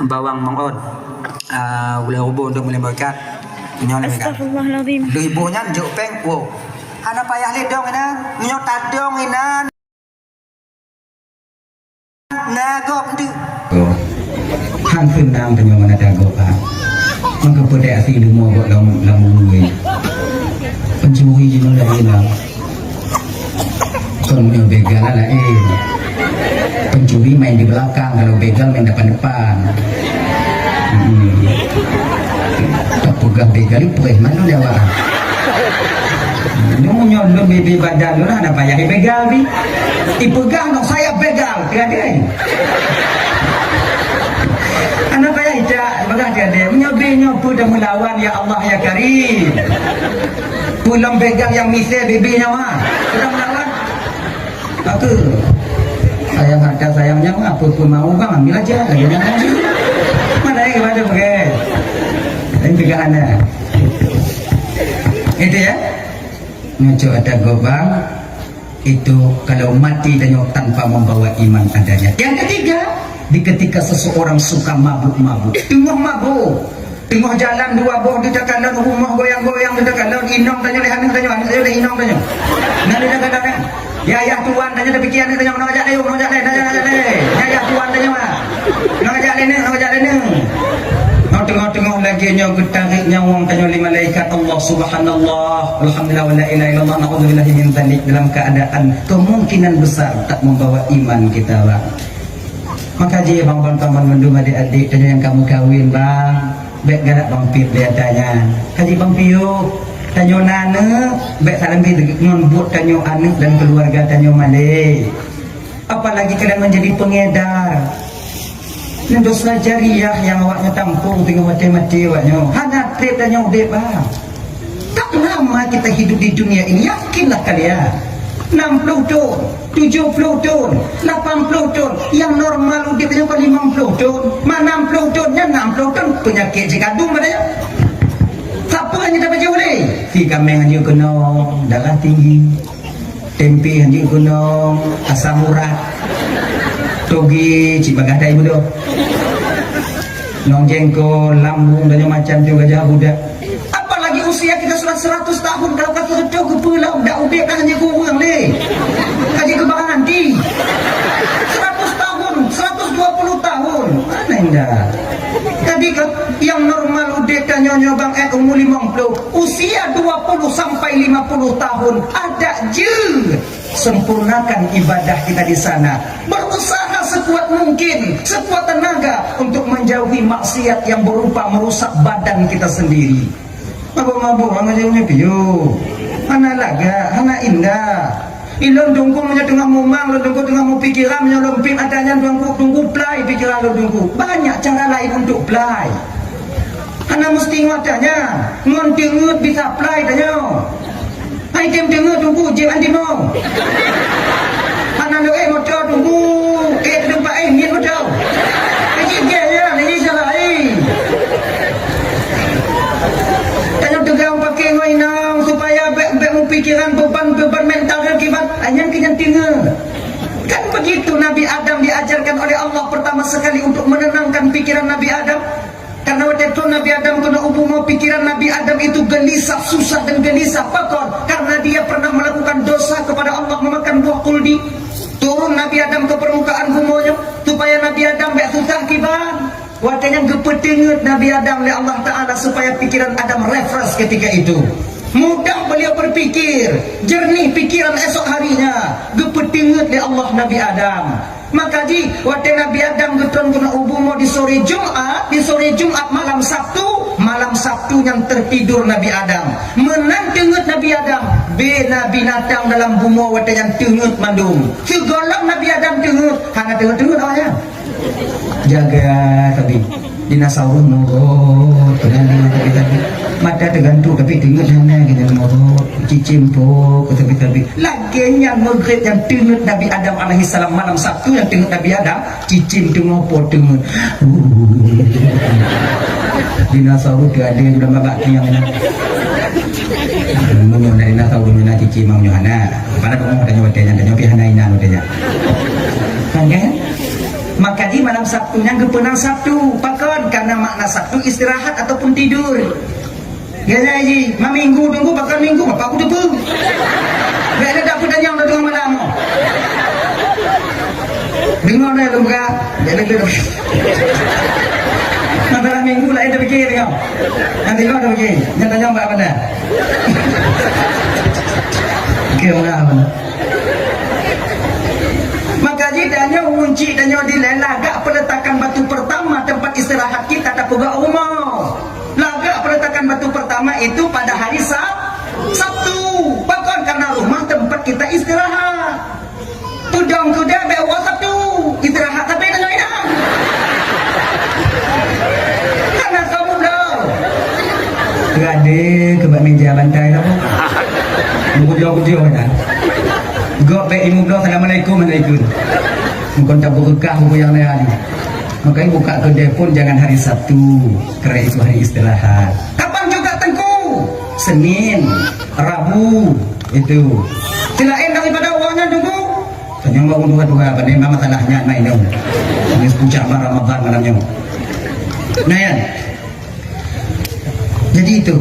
bawang mongon gule rubuh untuk melibatkan nyon ni kan Astagfirullahalazim. lu ibunya njuk peng wo ana payah le dong ina nyo tadong ina nagop tu Han senang tanya mana dago pak. Maka pada asli demo buat lamu gue. Pencuri jenuh lagi lah. Kon punya begal lah Pencuri main di belakang, kalau begal main depan-depan. Pegang begal itu mana dia wah? Nyolong bebe badan lu lah, ada payah begal ni. Dipegang dong saya begal, tiada ni. Anak payah tidak, bagai tiada. Nyoba dan melawan ya Allah ya Karim. Pulang begal yang misal bebenya mah, sudah melawan. Aku sayang harta sayangnya apa pun mau bang ambil aja lagi jangan mana yang kepada pakai ini pegangan itu ya ngaco ada gobang itu kalau mati dan tanpa membawa iman adanya. Yang ketiga, di ketika seseorang suka mabuk-mabuk, tengah mabuk, tengah jalan dua boh di takalan rumah goyang-goyang di takalan inong tanya lehanin tanya ada inong tanya nanti dah kata ya tuan tanya tapi kian tanya nak ajak leh ya tuan tanya mah nak ajak leh mau tengok lagi nyaw getarik nyawang tanya lima malaikat Allah subhanallah alhamdulillah wala ilaha illallah naudzubillahi min dzalik dalam keadaan kemungkinan besar tak membawa iman kita bang. Maka je bang teman mendung adik-adik tanya yang kamu kawin bang baik garak bang pip dia tanya kaji bang piuk tanyo nana baik salam bi ngonbut tanyo anak dan keluarga tanyo male apalagi kadang menjadi pengedar dan dosa jariah yang awaknya tampung tengok mati-mati awaknya hanya trip tanyo dek bang tak lama kita hidup di dunia ini yakinlah kalian 60 tahun 70 tahun 80 tahun yang normal udah tanyo 50 tahun 60 tahunnya 60 tahun penyakit jikadung padanya. Siapa yang kita baca boleh? Si kambing hanya gunung, darah tinggi. Tempe hanya gunung, asam urat. Togi, cibagadai bodoh. Nong jengkol, lambung dan macam tu gajah budak. Apalagi usia kita sudah 100 tahun kalau kata betul ke pulau, dak ubek kan hanya kurang le. Kaji kebangan nanti. 100 tahun, 120 tahun. Mana indah? Tadi yang normal udah tanya bang umur 50 usia 20 sampai 50 tahun ada je sempurnakan ibadah kita di sana berusaha sekuat mungkin sekuat tenaga untuk menjauhi maksiat yang berupa merusak badan kita sendiri. Mabuk-mabuk mana jauhnya piyo mana laga mana indah ilon dungku punya tengah mumang lo dungku tengah mau pikiran punya lemping adanya tunggu play pikiran lo dungku banyak cara lain untuk play karena mesti ngatanya ngon tengut bisa play tanya hai tem tengut tunggu je anti mau karena lo motor tunggu tempat ni motor kaji dia ni salah tanya tegang pakai ngoinang supaya pikiran beban mental dan kibat hanya kenyan tinggal kan begitu Nabi Adam diajarkan oleh Allah pertama sekali untuk menenangkan pikiran Nabi Adam karena waktu itu Nabi Adam kena umum pikiran Nabi Adam itu gelisah susah dan gelisah pakor karena dia pernah melakukan dosa kepada Allah memakan buah kuldi turun Nabi Adam ke permukaan bumi supaya Nabi Adam tak susah kibat waktu yang gepetingut Nabi Adam oleh Allah Ta'ala supaya pikiran Adam refresh ketika itu mudah beliau berpikir jernih pikiran esok harinya gepetingut oleh Allah Nabi Adam maka di waktu Nabi Adam getun kena ubumo di sore Jumat malam Sabtu yang tertidur Nabi Adam menang tengut Nabi Adam bina binatang dalam bumo waktu yang tengut mandung segolong Nabi Adam tengut hanya tengut awalnya jaga tapi dinosaurus nurut tapi mata tergantung tapi tengok sana kita nurut cicimpo tapi laginya maghrib yang tengok Nabi Adam alaihissalam malam Sabtu yang tengok Nabi Adam cicim tengok po tengok dinosaurus dia ada sudah babak tiang menyo dari dinosaurus mana cicim mau nyohana pada kamu tanya wadanya pi hana ina wadanya kan maka di malam Sabtunya gepenang Sabtu pakon karena makna Sabtu istirahat ataupun tidur ya ji minggu tunggu bakal minggu apa aku tu gak ada dapat dan yang dengan malam dengar dah lembaga Antara minggu lah itu fikir kau. Nanti kau tu fikir. Jangan tanya mbak pada. Kau lah. Maka jidanya kunci danyo dilela gak peletakan batu pertama tempat istirahat kita tak puga umum. Laga peletakan batu pertama itu pada hari Sabtu. Bahkan karena rumah tempat kita istirahat. Tudang kuda bawa Sabtu istirahat tapi danyo ina. Karena kamu dah. Gade ke bak meja bantai lah. Mudio kan. Gok baik ilmu belum. Assalamualaikum. Mungkin tak berkah buku yang lain. Makanya buka kedai pun jangan hari Sabtu, kerana itu hari istirahat. Kapan juga tengku? Senin, Rabu itu. Selain daripada uangnya tunggu. Tanya bangun dua-dua. Bagaimana masalahnya main dong? Ini puncak Ramadan malamnya. Nah ya. Jadi itu.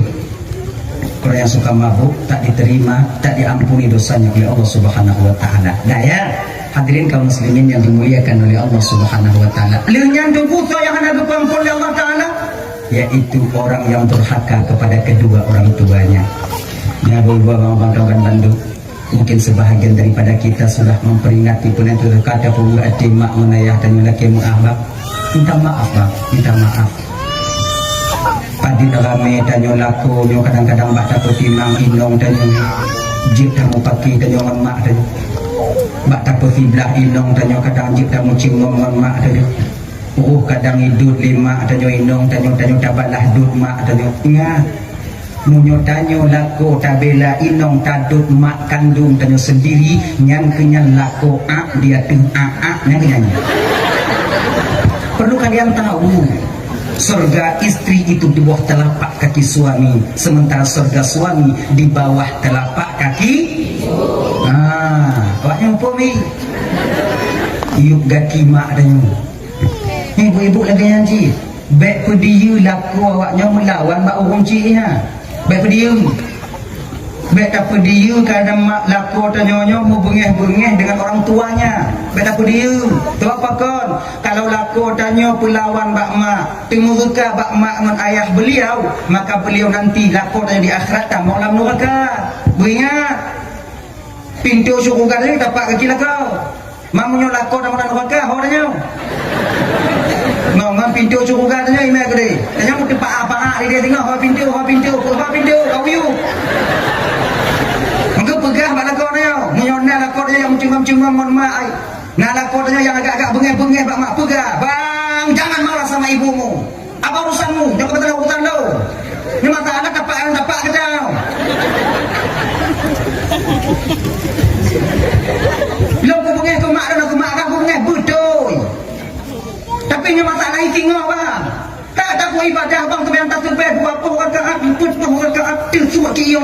Orang yang suka mabuk tak diterima, tak diampuni dosanya oleh Allah Subhanahu wa taala. Nah ya, hadirin kaum muslimin yang dimuliakan oleh Allah Subhanahu wa taala. Leunyan tunggu yang hendak diampuni oleh Allah taala, yaitu orang yang durhaka kepada kedua orang tuanya. Ya, bapak bangkawan Bandung. Mungkin sebahagian daripada kita sudah memperingati penentu kata pulu mak menayah dan laki mu'ahbab. Minta maaf, Bang. Minta maaf. Padi rame danyo laku nyo kadang-kadang bak takut timang inong danyo jip tamu paki danyo mak danyo bak takut siblah inong danyo kadang jip tamu cingong mak danyo kadang idut lima danyo inong danyo tabalah dut mak danyo ingat munyo danyo laku tabela inong tadut mak kandung danyo sendiri nyan kenyan laku dia tu nyan kenyan. Perlu kalian tahu, surga istri itu di bawah telapak kaki suami, sementara surga suami di bawah telapak kaki. Awaknya apa mi? Yuk gaki mak dan ibu-ibu lagi janji. Baik pediu laku awaknya melawan mak orang cik baik pediu. Baik tak pediu kadang mak laku tanyonyo mau bengeh-bengeh dengan orang tuanya. Baik tak pediu. Tu apa kon? Kalau laku tanyo pelawan bak mak, timurka bak mak dengan ayah beliau, maka beliau nanti laku tanya di akhirat tak mau lam neraka. Beringat. Pintu syurga ni tapak kaki lakau. Mamunyo laku tak mau neraka, ho tanya. Ngomong pintu syurga tanya ime gede. Tanya mu tepak apa dia tengok ho pintu kau you. Pegah mak lakor dia. Menyonal lakor dia yang mencungam-cungam mohon mak ai. Nah lakor dia yang agak-agak bengeh-bengeh bak mak pegah. Bang, jangan marah sama ibumu. Apa urusanmu? Jangan kata urusan lo. Ni mata anak dapat ke kau. Bila aku bengeh ke mak dan aku mak aku bengeh betul. Tapi ni masalah tengok bang. Tak ada ku ibadah bang tu yang tak sampai 20 rakaat 40 rakaat suat kiyo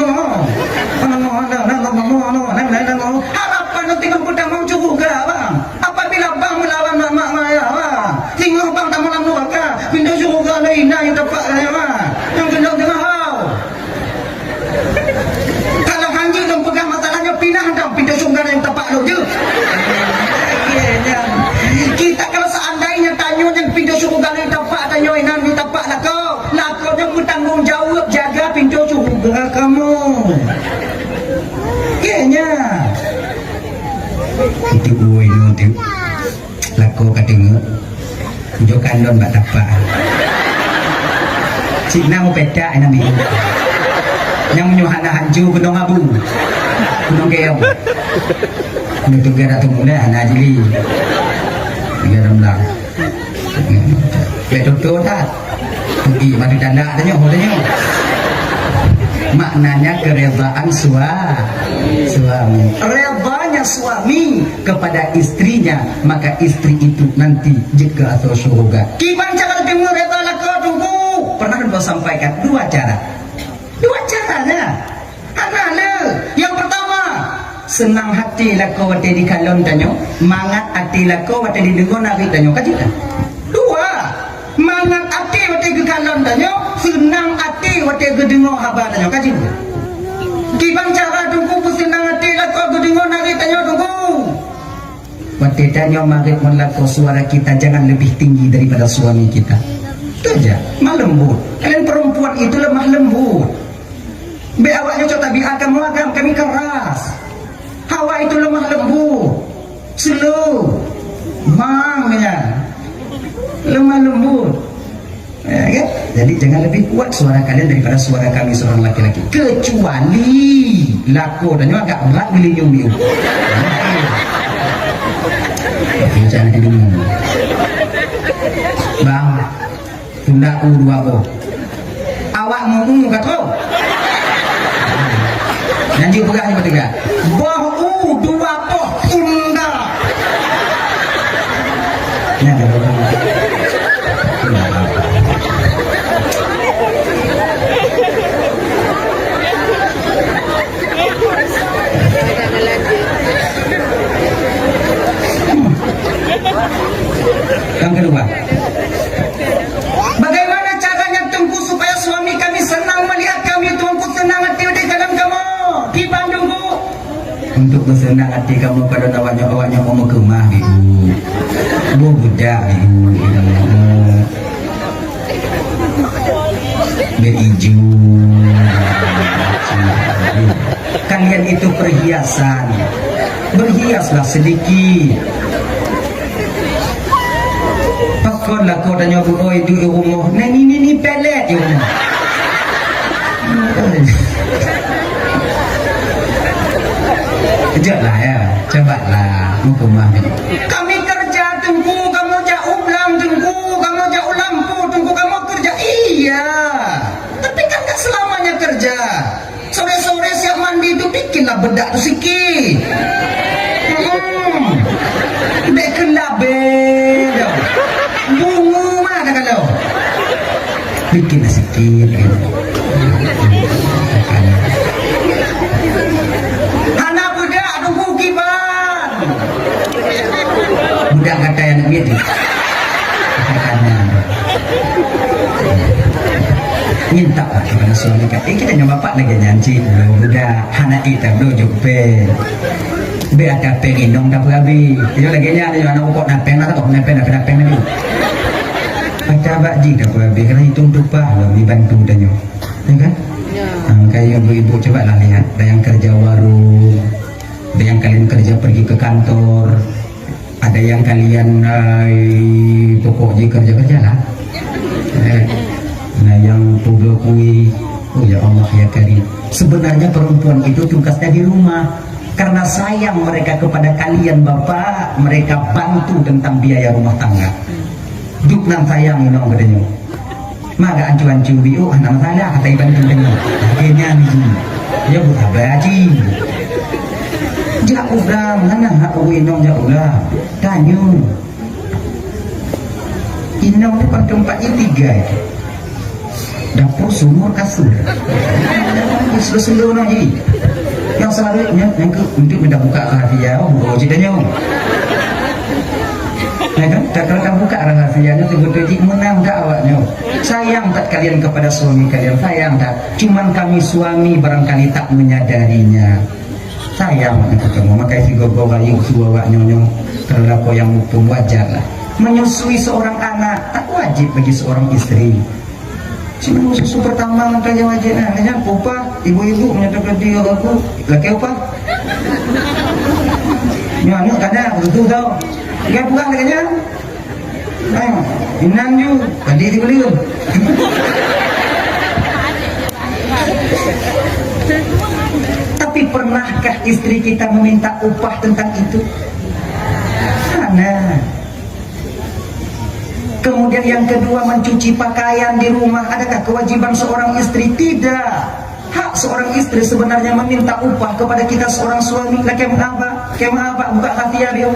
harapan nanti bang kita mau juga bang apabila bang melawan mak maya bang tengok bang tak malam neraka pindah surga lain yang dapat bang yang gendong tengah hau kalau hanji dan pegang masalahnya pindah dan pindah surga yang dapat lo je. Kita kalau seandainya tanyo yang pintu surga ni tapak tanyo inan ni tapak lako yang bertanggung jawab jaga pintu surga kamu. Kayaknya itu gue itu lako katanya tunjukkan don bak tapak. Cina mau pecah nabi. Yang menyuhana hancu gunung abu, gunung keong. Gunung tunggal atau muda anak jeli. Dia ramlah. Betul tak? Pergi madu tanda tanya, tanya. Maknanya keredaan suami. Redanya suami kepada istrinya, maka istri itu nanti jika atau surga. Gimana cara kamu reda lah kau tunggu? Pernah kita sampaikan dua cara. Dua caranya. Yang pertama, senang hati lako wate di kalon tanyo, mangat hati lako wate di dengon nari tanyo kajikan. Dua, mangat hati wate di kalon tanyo, senang hati wate di dengon haba tanyo kajikan. Gimana cara tunggu senang hati lako di dengon nari tanyo tunggu? Wate tanyo marit melako suara kita jangan lebih tinggi daripada suami kita. Itu aja, lemah lembut. Kalian perempuan itu lemah lembut. Be awaknya coba tabiat kamu agam, kami keras. Hawa itu lemah lembut, slow, mangnya, lemah lembut. Ya, kan? Jadi jangan lebih kuat suara kalian daripada suara kami seorang laki-laki. Kecuali lako dan agak berat beliung-beliung. Jangan dulu. Bang, tunda dua bo. Awak mau kata. Nanti buka ni bertiga. Boh dua po tunda. Nah, ada orang. Yang kedua, bagaimana caranya Tengku supaya suami kami senang melihat kami, Tengku senang hati di dalam kamu di Bandung, Bu? Untuk bersenang hati kamu pada awaknya mau ke rumah, Ibu. Bu budak, Ibu. Beriju. Kalian itu perhiasan. Berhiaslah sedikit. Pakon lah kau tanya bu, oi di rumah. Nah ini pelet je rumah. Kejaplah ya, cobalah mau ke rumah ni. Kami kerja Tengku, kamu jauh ulang Tengku, kamu jauh lampu Tengku, kamu kerja. Iya, tapi kan tak selamanya kerja. Sore-sore siap mandi tu bikinlah bedak tu sikit. Dek kelabel. Bungu mana kalau bikin sikit anak budak tunggu kiban budak kata yang gitu minta lah kepada suami kata kita nyoba bapak lagi nyanci budak anak kita belum jumpa be ada pengen dong dah berabi itu lagi nya ada anak pokok napeng lah atau napeng lagi baca bakji dah berabi kerana hitung tupah lah dibantu danyo ya kan kayak ibu-ibu coba lah lihat ada yang kerja warung ada yang kalian kerja pergi ke kantor ada yang kalian pokoknya kerja lah nah yang puluh kui oh ya Allah ya Karim sebenarnya perempuan itu tugasnya di rumah. Karena sayang mereka kepada kalian Bapak, mereka bantu tentang biaya rumah tangga. Duk nang sayang inong katanya. Maka ancu-ancu biu anak masalah kata iban tentang akhirnya nih. Ya buta baji. Jauh dah mana hak inong jauh dah. Tanyu. Inong tu pada tempatnya 3 itu. Dapur sumur kasur. Seluruh nong jadi. Yang selanjutnya yang untuk buka rahasia ceritanya ya kan tak kalau buka rahasianya sebetulnya menang tak awaknya sayang tak kalian kepada suami kalian sayang tak cuman kami suami barangkali tak menyadarinya sayang itu kamu makanya si gogo bayi usul awaknya terlaku yang hukum wajar lah menyusui seorang anak tak wajib bagi seorang istri cuma susu pertama makanya wajib nah upah ibu-ibu menyatakan dia aku laki upah nyanyi kadang begitu tau dia pulang katanya inan you tadi dibeli tapi pernahkah istri kita meminta upah tentang itu? Mana? Kemudian yang kedua mencuci pakaian di rumah. Adakah kewajiban seorang istri? Tidak. Hak seorang istri sebenarnya meminta upah kepada kita seorang suami. Laki apa? Buka hati ya dia.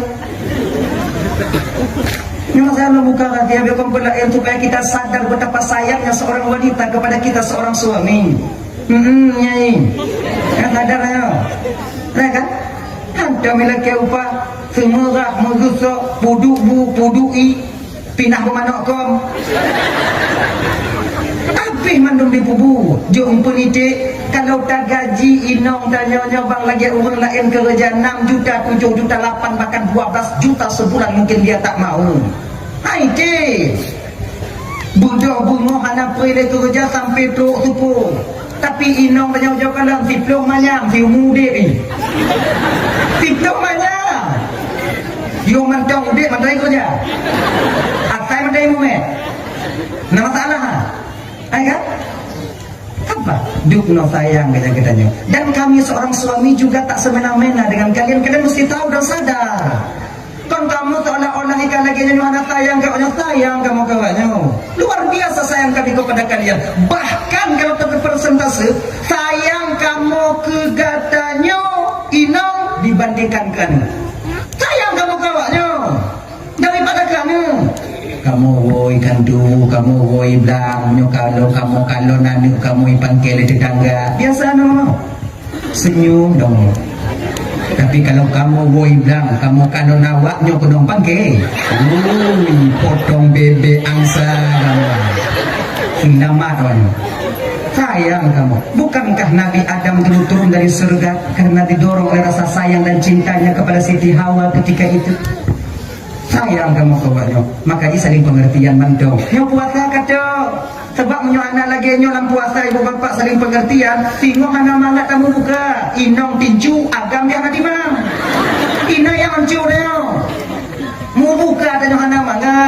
Memang saya membuka hati ya dia pembelain supaya kita sadar betapa sayangnya seorang wanita kepada kita seorang suami. Nyai. Yang sadar ya. Nah kan? Ada miliki upah semurah mengusuk pudui pinah bermanok kom tapi mandum di pubu jom pendidik kalau tak gaji inong tanya-nya bang lagi orang lain kerja 6 juta 7 juta 8 bahkan 12 juta sebulan mungkin dia tak mau hai Budak bungo hana pergi kerja sampai tu tupu. Tapi inong banyak-banyak kalang tiplong manyang si umudik ni. Tiplong manyang. Yo mantong udik mandai kerja. Atai mandai mu meh. Nah masalah ha? Ay kan? Apa? Duk no sayang kita-kitanya. Dan kami seorang suami juga tak semena-mena dengan kalian. Kalian mesti tahu dan sadar. Kan kamu seolah-olah ikan lagi nyanyi anak sayang kamu kawannya. Luar biasa sayang kami kepada kalian. Bahkan kalau terpersentase sayang kamu ke katanya inang dibandingkan kamu. Sayang kamu kawannya daripada kamu. Kamu woi kandu, kamu woi belang, kalau nanu kamu ipanggil tetangga. Biasa no. Senyum dong. Tapi kalau kamu woi belang, kamu kalau nawak nyo kedong panggil. Potong bebek angsa kamu. Nama don. Sayang kamu. Bukankah Nabi Adam dulu turun dari surga karena didorong oleh rasa sayang dan cintanya kepada Siti Hawa ketika itu? Sayang kamu kawannya, maka ini saling pengertian mandong. Nyo puasa kata, sebab nyo anak lagi nyo dalam puasa ibu bapak saling pengertian. Tengok anak mana kamu buka, inong tinju agam yang ada mang. Ina yang hancur dia. Mau buka ada nyo anak mana?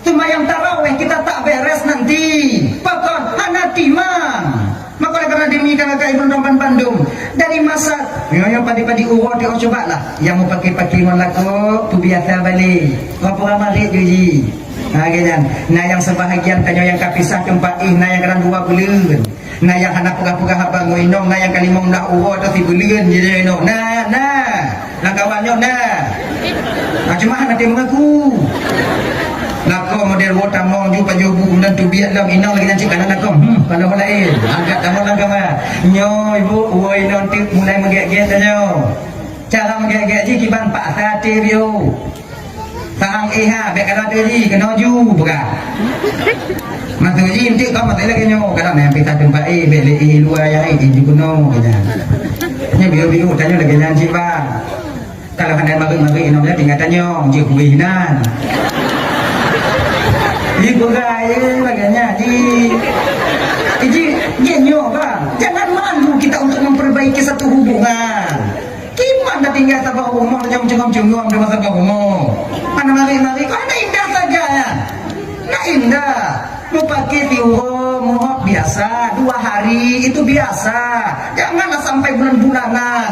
Cuma yang taraweh kita tak beres nanti. Pakon anak timang. Maka karena demikian kakak ibu domban Bandung dari masa yang padi-padi uwo dia coba lah yang mau pakai laku tu biasa balik apa ramai juji nah yang sebahagian tanya yang kapisah tempat nah yang kadang 2 bulan nah yang anak pegah-pegah abang inong nah yang kalimong dah uwo atau 3 bulan jadi inong nah kawannya nah cuma anak dia mengaku Nako model water mong ju pajubu dan tu biat lam inang lagi nanti kanan nako. Kalau lain angkat kamu lang kama. Nyo ibu woi nanti mulai menggek-gek nyo. Cara menggek-gek ji kiban pak sate rio. Sang iha bek kana tu ji kena ju buka. Matu ji nanti kau mati lagi nyo. Kalau yang pita tempat bek le luar ya ju kuno kena. Nya biu-biu tanya lagi nanti bang. Kalau hendak magi-magi inang tinggal tanya ji kuinan. Ibu gaya bagainya genyo bang. Jangan malu kita untuk memperbaiki satu hubungan. Gimana tinggal sabah umur cengom-cengom di masa umur. Mana mari-mari kok ada indah saja ya. Nah indah. Mau pakai tiwo, mohon biasa 2 hari itu biasa. Janganlah sampai bulan-bulanan.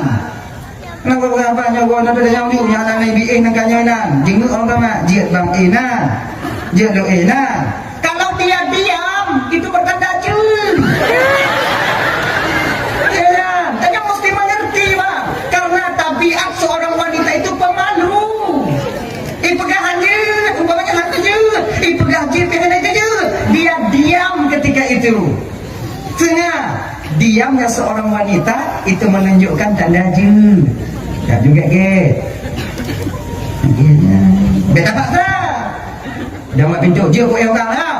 Nah apa nyawa ada yang ni unyana nabi nang kanyonan. Jinggu orang kama jiat bang Jelo enak. Kalau dia diam, itu bertanda jul. Ya, tanya mesti mengerti, Bang. Karena tabiat seorang wanita itu pemalu. Ipegah je, umpamanya hantu je. Ipegah je, pengen aja je. Dia diam ketika itu. Tengah diamnya seorang wanita itu menunjukkan tanda jul. Ya juga ke. Beta paksa. Jangan pintu je kau yang orang lah.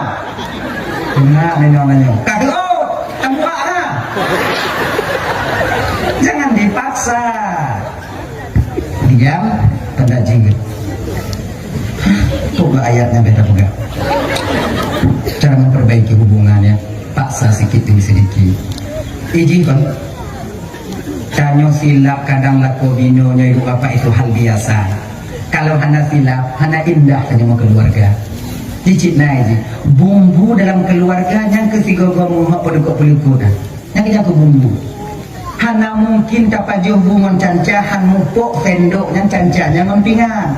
Benar nanya. Kata tempat lah. Jangan dipaksa. Diam tanda jingit. Tuh ayatnya beta buka. Cara memperbaiki hubungannya paksa sedikit demi sedikit. Izinkan. Tanyo silap kadang laku binonya ibu bapak itu hal biasa. Kalau hana silap, hana indah tanya mau keluarga. Cicit naik bumbu dalam keluarga yang kesigogo muhak pada kau pelukun yang kita bumbu hana mungkin dapat jumbu mencancahan mupuk sendok yang cancanya mempingan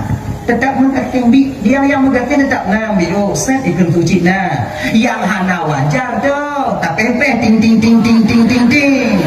tetap mengkasih dia yang mengkasih tetap ngambil set ikan suci nah yang hana wajar doh tak pempeh ting ting ting ting ting ting ting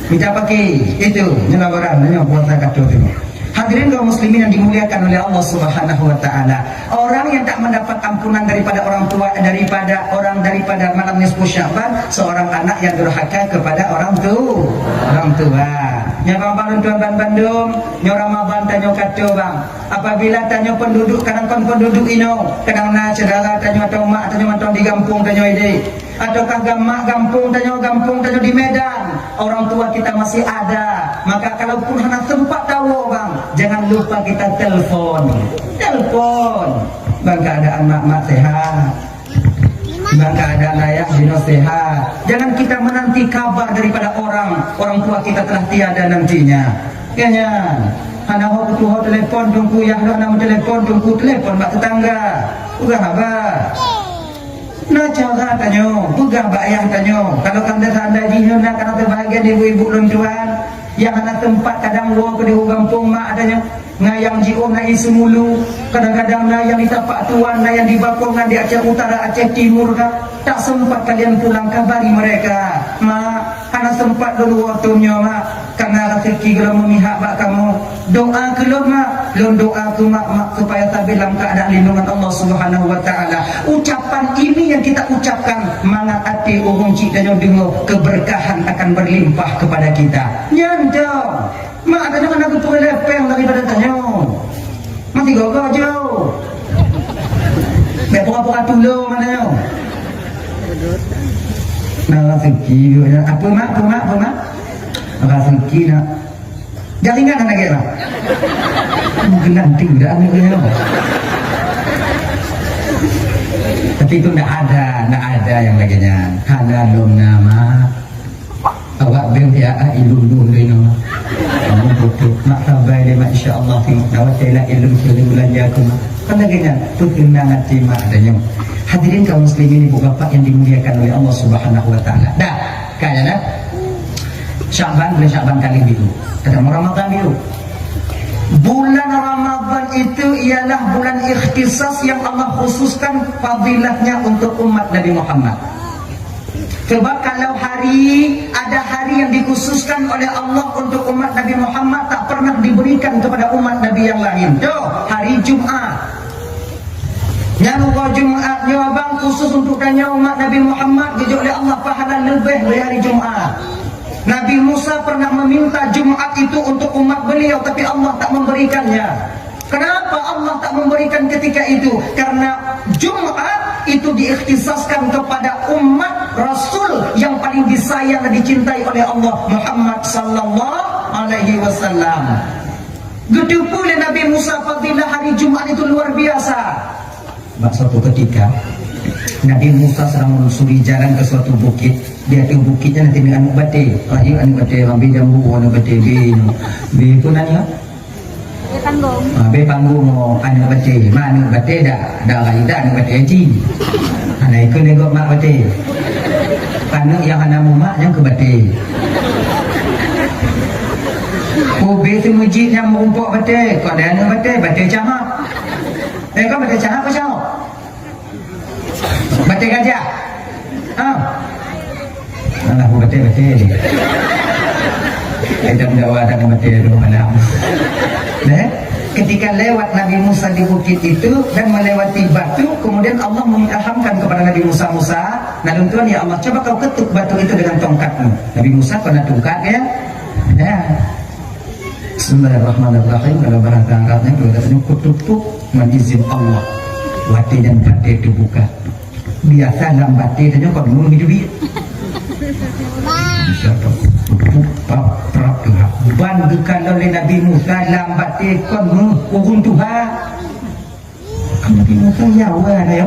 minta pakai itu nyelawaran nanya puasa kado itu. Hadirin kaum muslimin yang dimuliakan oleh Allah Subhanahu wa taala. Orang yang tak mendapat ampunan daripada orang tua daripada malam nisfu Sya'ban, seorang anak yang durhaka kepada orang tua. Nya Bang tuan Bandung, nyo Ramadan tanyo kato bang. Apabila tanyo penduduk kadang penduduk ino, kadang na saudara tanyo atau mak tanyo mantong di kampung tanyo ide. Ataukah kampung tanyo di Medan. Orang tua kita masih ada. Maka kalaupun hanya sempat tahu bang, jangan lupa kita telepon. Bang keadaan mak sehat. Dalam keadaan layak dino sehat. Jangan kita menanti kabar daripada orang tua kita telah tiada nantinya. Kayaknya anak ho tuh telepon tunggu yang anak telepon tunggu telepon mak tetangga. Udah apa? Nah cara tanyo, bukan bayah tanyo. Kalau tanda-tanda jihna karena terbahagia ibu-ibu dan tuan, yang anak tempat kadang luar ke di kampung mak adanya ngayang jiom na semulu, kadang-kadang na yang di tapak tuan, na yang di bakongan di Aceh Utara, Aceh Timur tak sempat kalian pulang kabari mereka. Mak, karena sempat dulu waktunya mak, karena rezeki kalau memihak bak kamu. Doa kelon mak, lon doa tu mak supaya tabi dalam keadaan lindungan Allah Subhanahu wa taala. Ucapan ini yang kita ucapkan mangat hati orang cik dan dengar keberkahan akan berlimpah kepada kita. Nyantong. Mak tanya kan aku pergi lepeng daripada tanya. Mati gogok jauh. Biar pura-pura tulu mana. Nah rezeki apa mak? Rezeki nak. Jaringan anak kita. Mungkin nanti udah anak kita. Tapi itu tidak ada yang laginya. Hanya belum nama. Awak bel ya ilmu dulu. Kamu butuh mak sabar dia masya-Allah fi dawatila ilmu bulan jakum. Kan laginya tu kena hati mak adanya. Hadirin kaum muslimin ibu bapak yang dimuliakan oleh Allah Subhanahu wa taala. Dah, kayaknya bulan Syaban kali itu. Ketemu Ramadan itu. Bulan Ramadan itu ialah bulan ikhtisas yang Allah khususkan fadilahnya untuk umat Nabi Muhammad. Sebab kalau ada hari yang dikhususkan oleh Allah untuk umat Nabi Muhammad tak pernah diberikan kepada umat Nabi yang lain. Hari Jumat. Yang Jumat abang khusus untuk tanya umat Nabi Muhammad dijauh oleh Allah pahala lebih dari hari Jumat. Nabi Musa pernah meminta Jumat itu untuk umat beliau tapi Allah tak memberikannya. Kenapa Allah tak memberikan ketika itu? Karena Jumat itu diikhtisaskan kepada umat Rasul yang paling disayang dan dicintai oleh Allah, Muhammad sallallahu alaihi wasallam. Gitu pula Nabi Musa fadilah hari Jumat itu luar biasa. Suatu ketika Nabi Musa sedang menelusuri jalan ke suatu bukit. Dia tu bukitnya nanti dengan anu bate. Ayo anu bate rambi jambu anu bate be pun nanya. Be panggung. Be panggung anu bate. Mana bate dah lain dah anu bate ji. Ana ikut nego mak bate. Karena yang ana mak yang ke bate. Be tu masjid yang merumpok bate. Kau dah anu bate cahap. Kau bate cahap apa cahap? Bate gajah. Alah bate-bate. Kita menjawab dengan bate rumah malam. Ketika lewat Nabi Musa di bukit itu dan melewati batu, kemudian Allah mengilhamkan kepada Nabi Musa, nah tuan ya Allah, coba kau ketuk batu itu dengan tongkatmu. Nabi Musa pernah tongkat ya. Bismillahirrahmanirrahim. Kalau bahasa Arabnya katanya kutuk menizin Allah. Batu dan batu itu buka. Biasa dalam batu itu kau dulu hidup. Bisa prap Tuhan. Bandukan oleh Nabi Musa lambat tekon urun Tuhan. Nabi Musa Jawa ya.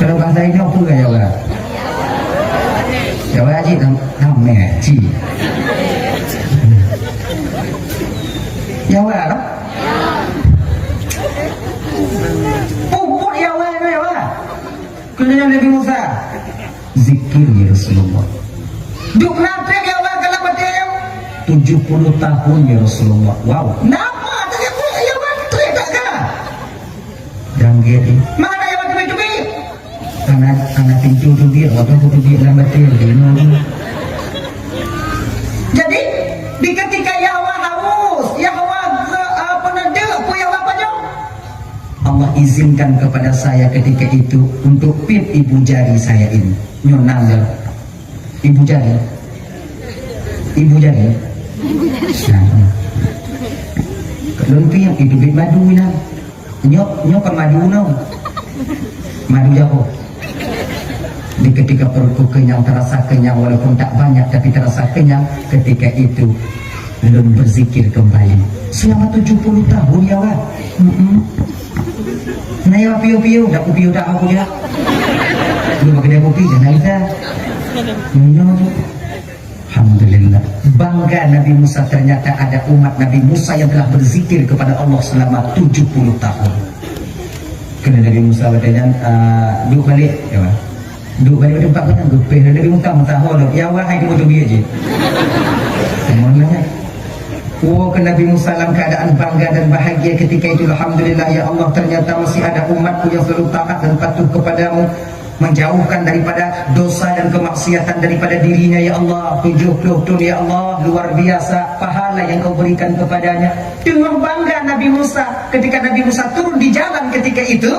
Kalau bahasa ini apa ke Jawa? Jawa aja nama ci. Jawa apa? Pupuk Jawa Jawa. Kemudian Nabi Musa zikir ya Rasulullah. Duk nanti Jawa kalau betul 70 tahun ya Rasulullah. Wow. Nama tadi aku Jawa tidak kah? Janggir. Mana Jawa tubi-tubi? Anak pintu tubi, waktu tubi dalam betul. Jadi di ketika Jawa haus, Jawa apa nade, apa Jawa apa jauh? Allah izinkan kepada saya ketika itu untuk pit ibu jari saya ini nyonang ibu jari lumpi yang itu bit madu ina nyok madu madu jago di ketika perutku kenyang terasa kenyang walaupun tak banyak tapi terasa kenyang ketika itu belum berzikir kembali selama 70 tahun ya Wak. Nah ya piu-piu, dak piu dak aku ya. Lu pakai kopi jangan bisa. Minum. Alhamdulillah. Bangga Nabi Musa, ternyata ada umat Nabi Musa yang telah berzikir kepada Allah selama 70 tahun. Kena Nabi Musa bertanya, duduk balik, ya Pak. Duduk balik tempat mana? Gupeh Nabi Musa mentahun. Ya wahai di motor dia je. Semuanya. Oh, ke Nabi Musa dalam keadaan bangga dan bahagia ketika itu. Alhamdulillah ya Allah, ternyata masih ada umatku yang selalu taat dan patuh kepadamu, menjauhkan daripada dosa dan kemaksiatan daripada dirinya ya Allah. 70 tahun ya Allah, luar biasa pahala yang kau berikan kepadanya. Dengan bangga Nabi Musa, ketika Nabi Musa turun di jalan ketika itu,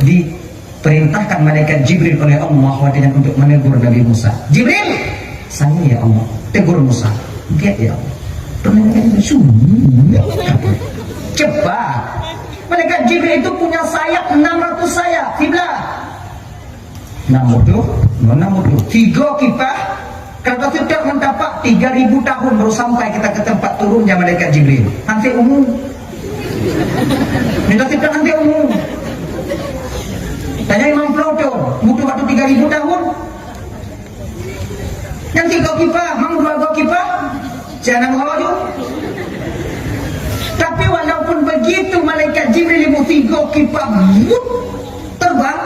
diperintahkan malaikat Jibril oleh Allah untuk menegur Nabi Musa. Jibril, saya ya Allah, tegur Musa. Dia ya Allah, cepat. Malaikat Jibril itu punya sayap 600 sayap. Kiblat 60 3 kipah. Kalau tidak mendapat 3000 tahun baru sampai kita ke tempat turunnya malaikat Jibril. Nanti umum. Minta kita nanti umum. Tanya Imam Plato, butuh waktu 3000 tahun. Yang 3 kipah, mang 2 kipah. Jangan ngawaju. Tapi walaupun begitu malaikat Jibril ibu 3 kipah terbang,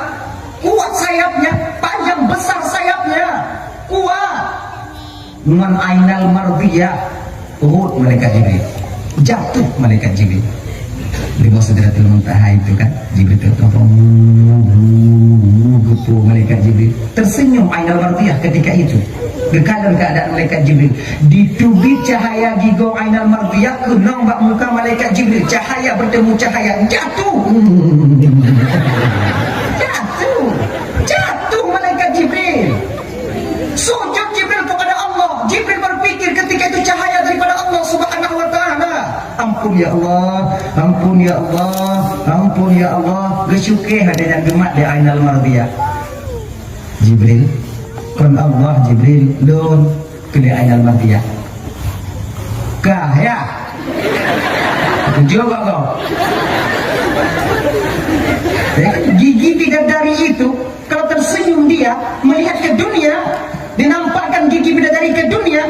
kuat sayapnya, panjang besar sayapnya, kuat. Man ainal mardiyah, urut malaikat Jibril, jatuh malaikat Jibril. Di bawah Sidratul Muntaha itu kan, Jibril tertolong, malaikat Jibril tersenyum ainal mardiyah ketika itu. Dalam keadaan malaikat Jibril ditubik cahaya gigo ainal mardiyah ke nombak muka malaikat Jibril, cahaya bertemu cahaya, jatuh malaikat Jibril. Sujud Jibril kepada Allah. Jibril berpikir ketika itu cahaya daripada Allah Subhanahu wa taala. Ampun ya Allah, ampun ya Allah, ampun ya Allah. Gesyuke hadanya gemak di ainal mardiyah. Jibril kon Allah Jibril lun ke ainal mardiyah. Kah ya? Coba kau. Gigi bidadari itu kalau tersenyum dia melihat ke dunia, dinampakkan gigi bidadari ke dunia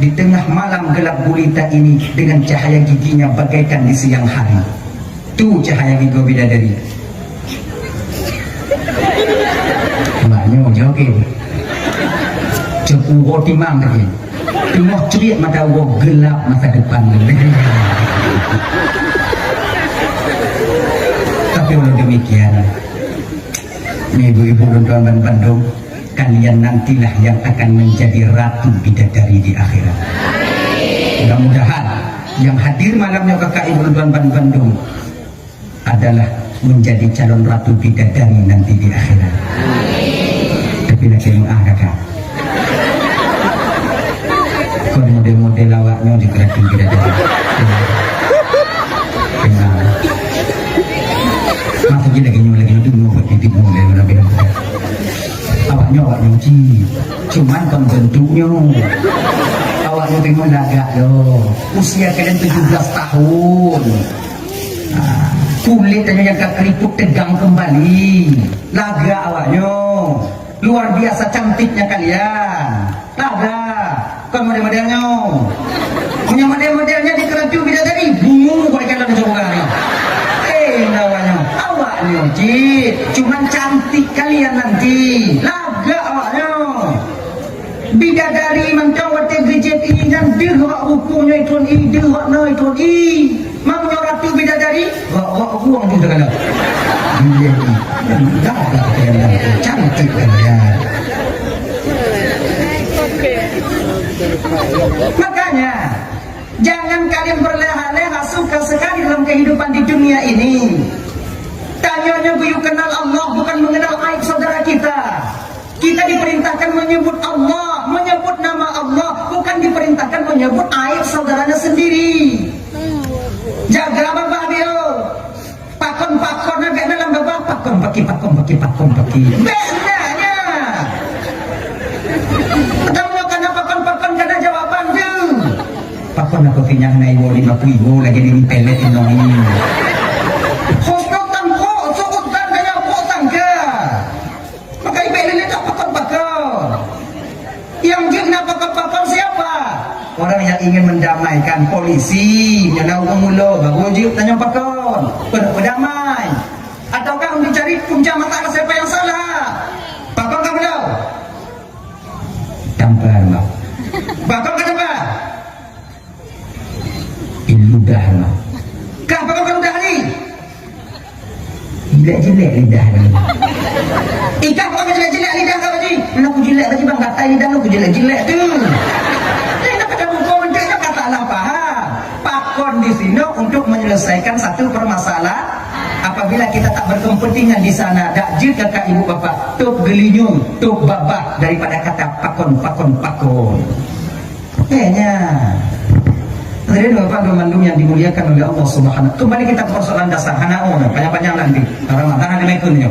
di tengah malam gelap gulita ini dengan cahaya giginya bagaikan di siang hari. Tuh cahaya gigi bidadari. Maknya joget. Cepu roti mang lagi. Tengok cerit mata gua gelap masa depan. Tapi walau demikian, ibu-ibu dan tuan-tuan Bandung, kalian nantilah yang akan menjadi ratu bidadari di akhirat. Mudah-mudahan yang hadir malamnya kakak ibu dan tuan-tuan Bandung adalah menjadi calon ratu bidadari nanti di akhirat. Tapi lagi kakak. Kalau model-model awaknya di kerajaan bidadari. Masuk lagi itu mau titik mulai lebih awaknya cuman kan bentuknya awaknya tengok lagak loh, usia kalian 17 tahun. Kulitnya yang keriput tegang kembali, laga awaknya luar biasa cantiknya kalian. Laga kan model-modelnya punya model-modelnya di kerajaan bidadari bingung mereka dan coba awaknya cuman cantik kalian nanti. Laga awaknya bidadari mencawa tegrijep ini dan dirwak hukumnya itu ini dirwak na itu ini mau ratu bidadari wak uang itu segala cantik kalian. Makanya jangan kalian berleha-leha suka sekali dalam kehidupan di dunia ini. Tanyanya buyu kenal Allah bukan mengenal aib saudara kita. Kita diperintahkan menyebut Allah, menyebut nama Allah, bukan diperintahkan menyebut aib saudaranya sendiri. Jaga bapak dia. Pakon-pakon agak dalam bapak pakon paki. Benarnya. Ketemu karena pakon karena jawaban tu. Pakon aku kenyang naik 50 lagi di pelet ini. Hotok orang yang ingin mendamaikan polisi menau mula baru tanya pakon berdamai ataukah untuk cari punca masalah siapa yang salah pakon kan belum tampar mak pakon kan apa iludah mak kah pakon kan udah ni jelek lidah ni ikan pakon jelek lidah kau ni nak aku jelek lagi bang kata lidah aku jelek tu pakon di sini untuk menyelesaikan satu permasalahan. Apabila kita tak berkepentingan di sana, dak je kakak ibu bapa, tok gelinyung, tok babak daripada kata pakon. Kayaknya. Hadirin Bapak dan Mandung yang dimuliakan oleh Allah Subhanahu. Kembali kita ke persoalan dasar hanao, panjang-panjang nanti. Ramadan ada mekunnya.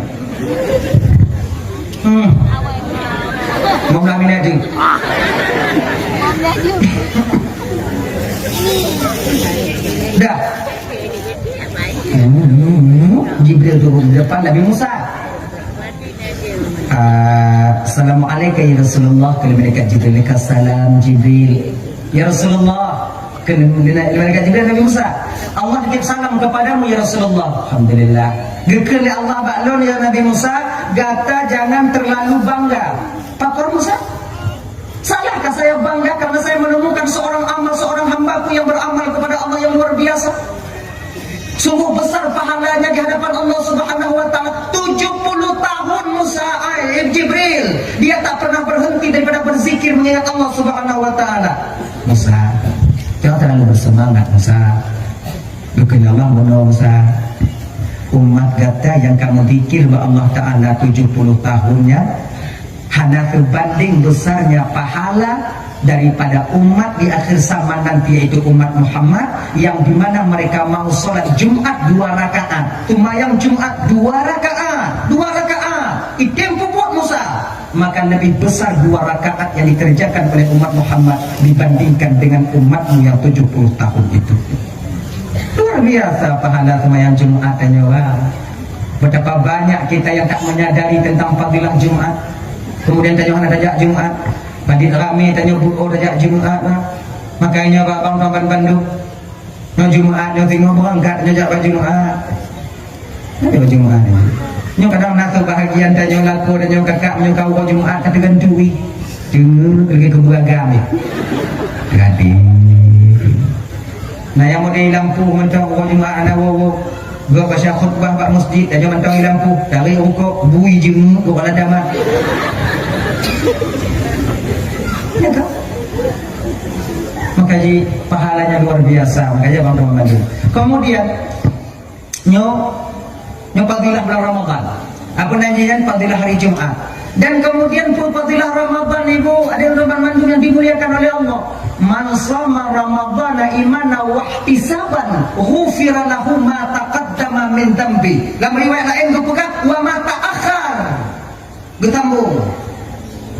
Mau ngamin aja. Dah. Jibril turun di depan Nabi Musa. Assalamualaikum ya Rasulullah. Kalau mereka Jibril, salam Jibril. Ya Rasulullah. Kalau mereka Jibril Nabi Musa. Allah titip salam kepadamu ya Rasulullah. Alhamdulillah. Gekal Allah baklon ya Nabi Musa. Gata jangan terlalu bangga. Pakor Musa. Salahkah saya bangga karena saya menemukan seorang hambaku yang beramal kepada Allah yang luar biasa. Sungguh besar pahalanya di hadapan Allah Subhanahu wa taala. 70 tahun Musa Jibril, dia tak pernah berhenti daripada berzikir mengingat Allah Subhanahu wa taala. Musa, jangan terlalu bersemangat Musa. Bukan Allah benar Musa. Umat gata yang kamu zikir bahwa Allah taala 70 tahunnya hanya sebanding besarnya pahala daripada umat di akhir zaman nanti, yaitu umat Muhammad yang dimana mereka mau sholat Jumat 2 rakaat, tumayang Jumat 2 rakaat, itempo buat Musa, maka lebih besar 2 rakaat yang dikerjakan oleh umat Muhammad dibandingkan dengan umatmu yang 70 tahun itu. Luar biasa pahala tumayang Jumat dan nyawa. Betapa banyak kita yang tak menyadari tentang fadilah Jumat. Kemudian tanya anak dajak Jumat, bandit rame tanya buku dajak Jumat lah. Makanya abang kawan Bandung yang Jumat yang tengok berangkat dajak Jumat. Ada Jumat ni. Yang kadang nak kebahagiaan tanya laku dan yang kakak yang kau Jumat kata gantui. Dengar pergi ke beragam ni. Gadi. Nah yang mau di lampu mentang Jumat anak wawo. Gua baca khutbah bak masjid dan jangan tahu lampu dari rukuk bui jemu gua ala damat. Ya tak? Makanya pahalanya luar biasa. Makanya bang teman-teman. Kemudian nyo fadilah bulan Ramadan. Apa nyanyian fadilah hari Jumat. Dan kemudian fadilah Ramadan ibu ada teman-teman yang dimuliakan oleh Allah. Man shoma Ramadana imana wa ihtisaban ghufira lahu ma taqaddama min dhanbi. Dalam riwayat lain kebuka wa ma ta'akhkhar. Getambung.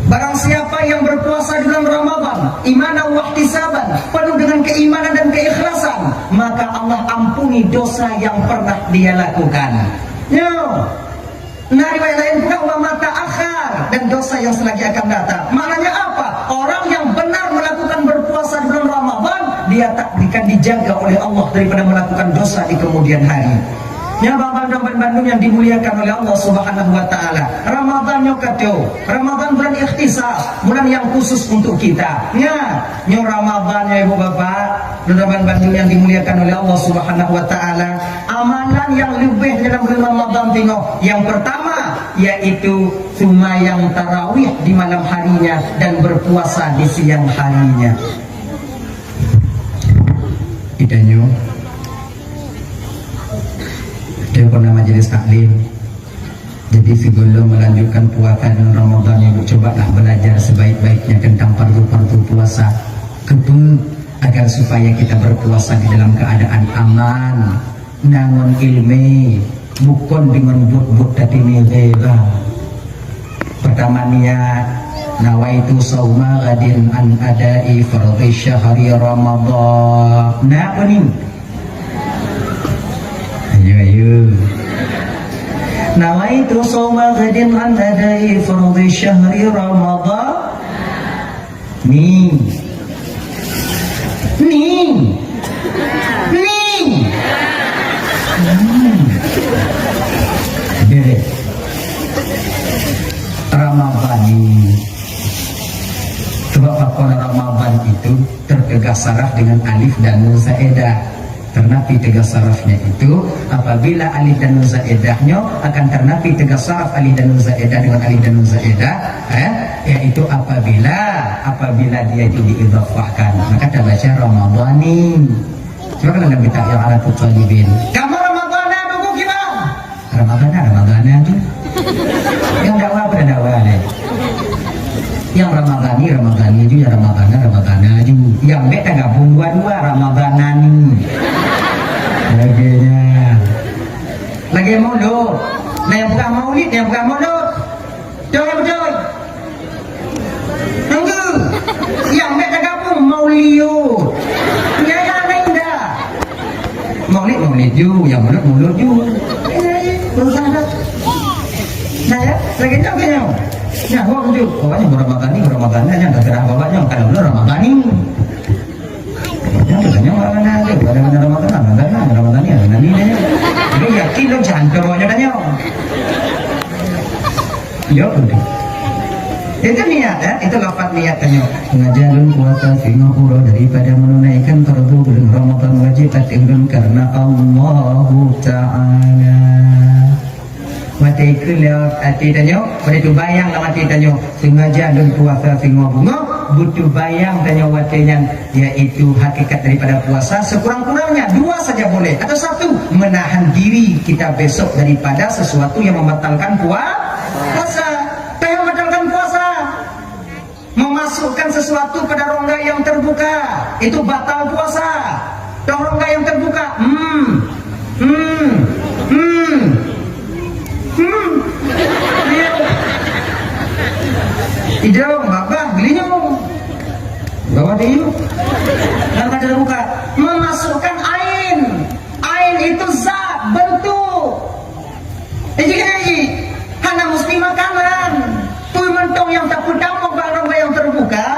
Barang siapa yang berpuasa di bulan Ramadan imana wa ihtisaban, penuh dengan keimanan dan keikhlasan, maka Allah ampuni dosa yang pernah dia lakukan. Nah riwayat lain pula wa ma ta'akhkhar, dan dosa yang selagi akan datang. Maknanya apa? Orang yang benar melakukan berpuasa di bulan Ramadan, dia tak akan dijaga oleh Allah daripada melakukan dosa di kemudian hari. Ya Bapak Bandung yang dimuliakan oleh Allah Subhanahu wa taala. Ramadan nyokato, Ramadan bulan ikhtisas, bulan yang khusus untuk kita. Ya, nyo Ramadan ya Ibu Bapak, Bapak Bandung yang dimuliakan oleh Allah Subhanahu wa taala. Amalan yang lebih dalam bulan Ramadan tengok. Yang pertama yaitu sembahyang tarawih di malam harinya dan berpuasa di siang harinya. Idanyo pernah majelis taklim. Jadi sebelum melanjutkan puasa dan Ramadan, ibu cobalah belajar sebaik-baiknya tentang fardu-fardu puasa. Agar supaya kita berpuasa di dalam keadaan aman, nangon ilmi, bukan dengan but-but tadi nilai. Pertama niat, nawaitu sauma gadin an adai fardhi syahri Ramadan. Nah apa nih? Ayo. Nawaitu sauma gadin an adai fardhi syahri Ramadan. Nih. Ning. Ning. Dere. Ramadan ini. Sebab apa Ramadan itu tertegas saraf dengan alif dan nun zaedah. Ternapi tegas sarafnya itu apabila alif dan nun zaedahnya akan ternapi tegas saraf alif dan nun zaedah dengan alif dan nun zaedah, yaitu apabila dia itu diidhafahkan, maka kita baca Ramadanin. Coba kalau kita yang ala talibin. Kamu Ramadana dulu gimana? Ramadana tu. Yang dakwah pada dakwah ni. Yang Ramadani itu ya Ramadana itu. Yang beta gabung dua-dua Ramadanani. Lagi maulud. Nah yang bukan maulid, yang bukan maulud. Betul. Tunggu. Yang beta gabung mauliud. Ya lain dah. Maulid ju, yang maulud ju. Berusaha dah. Nah ya, lagi jauh ke jauh. Ya, gua tuju. Pokoknya Ramadan yang terserah bapaknya kalau lu Ramadan ini. Ya, katanya Ramadan aja, ada Ramadan ya, nanti deh. Lu yakin lu jangan coba tanya. Ya, udah. Itu niat ya, itu lafaz niat tanya. Pengajaran puasa Singapura daripada menunaikan fardu bulan Ramadan wajib tatimkan karena Allah Ta'ala. Mati kelihatan hati tanya, pada tu bayang lah mati tanya. Sengaja dan puasa singa bunga, butuh bayang tanya watinya, yaitu hakikat daripada puasa. Sekurang-kurangnya dua saja boleh, atau satu menahan diri kita besok daripada sesuatu yang membatalkan puasa. Yang membatalkan puasa, memasukkan sesuatu pada rongga yang terbuka, itu batal puasa. Dan rongga yang terbuka, hidung, babah, belinya bawa dia dan pada buka memasukkan ain itu zat, bentuk ini hanya mesti makanan tu mentong yang tak pudam barang yang terbuka.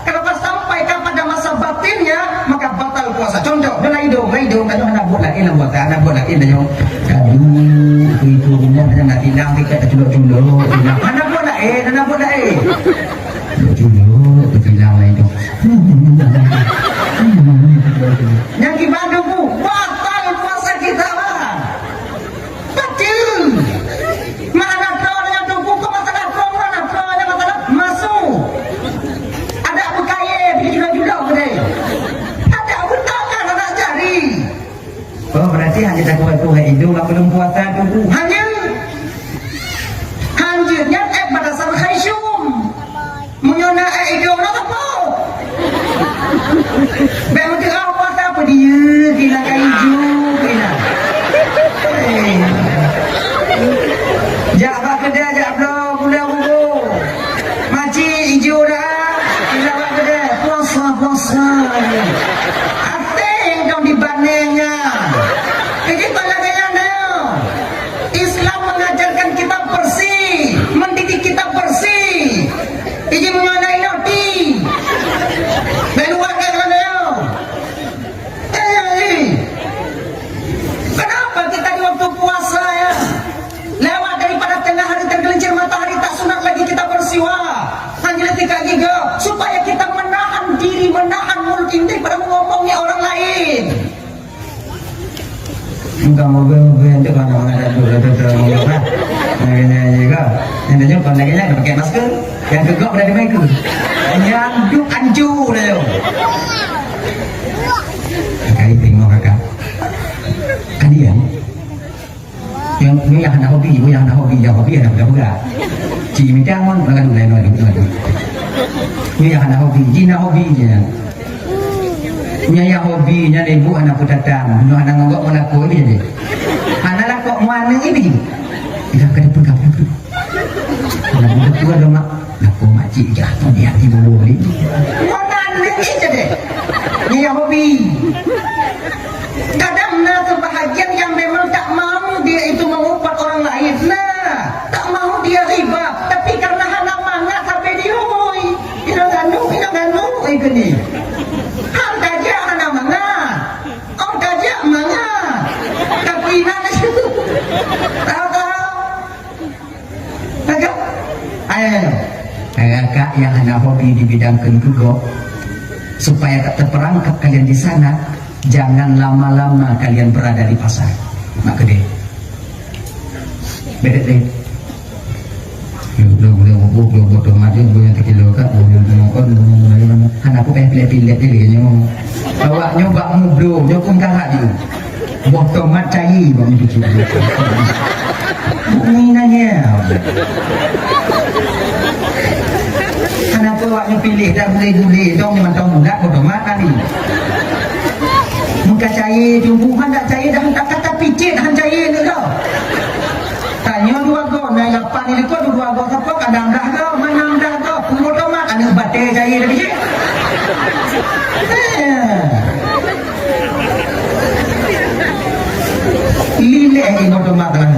Kalau pas sampai pada masa batinnya maka batal puasa. Contoh dengan hidung kalau anak buat lagi lah buat anak buat lagi dah itu rumah yang nak hilang tiket culuk-culuk anak buat culuk hilang lah itu yang gimana bu batal puasa kita lah batil mana kau yang tunggu kau masalah kau mana kau yang masalah masuk ada apa kaya pergi culuk-culuk kedai ada apa tangan nak cari. Oh berarti hanya tak kuat tuh hidung tak belum puasa tunggu hanjirnya pada dasar khaysyum menyona hidung nak apa memang dia apa dia gila kayu gila jak apa kedai jak belum bulan buku maci hijau dah gila apa kedai puasa ating kau dibandingnya ini palaganya Islam mengajarkan kita bersih, mendidik kita bersih. Ini mengenai noti. Meluarkan mana? Kenapa kita di waktu puasa ya? Lewat daripada tengah hari tergelincir matahari tak sunat lagi kita bersiwa. Hanya ketika giga supaya kita menahan diri, menahan mulut ini pada mengomongi orang lain. Enggak mobil itu kan ada dulu kan makanya juga yang kon lagi nya pakai masker yang kedua berada di mic yang duk anju lah yo kali tengok kakak kalian yang ada hobi yang hobi ada budak ci minta mon lagu lain yang ada hobi jina hobinya yang hobinya ibu anak datang, anak ngogok mana kau ini jadi, anak lah kok mana ini, kita kena pegang dulu, anak berdua dong mak, aku makcik jatuh di hati dulu ni, mana ini jadi, yang hobi, kadang nak kebahagiaan yang memang tak mahu dia itu mengupat orang lain, tak mahu dia riba, tapi karena anak mangat sampai dia, ini ganu, ini gini. pihak yang hanya hobi di bidang kentugo, supaya tak terperangkap kalian di sana, jangan lama-lama kalian berada di pasar. Mak gede. Bedet deh. Boleh bodoh mati gue yang terkilo kan, kan aku pengen pilih dia nyong. Bawa nyoba mublo, nyokong kakak dia. Bodoh mat cair bang itu. Minanya. Kenapa awaknya pilih dan boleh dong memang tahu muda bodoh mat tadi. Muka cair, jumpuhan tak cair dah tak kata picit han cair ni kau. Tanya dua go, naik lapan ini kau dua go siapa kadang dah kau, mana dah kau, bodoh mat ada batai cair dah picit. Lilih ini bodoh mat lah.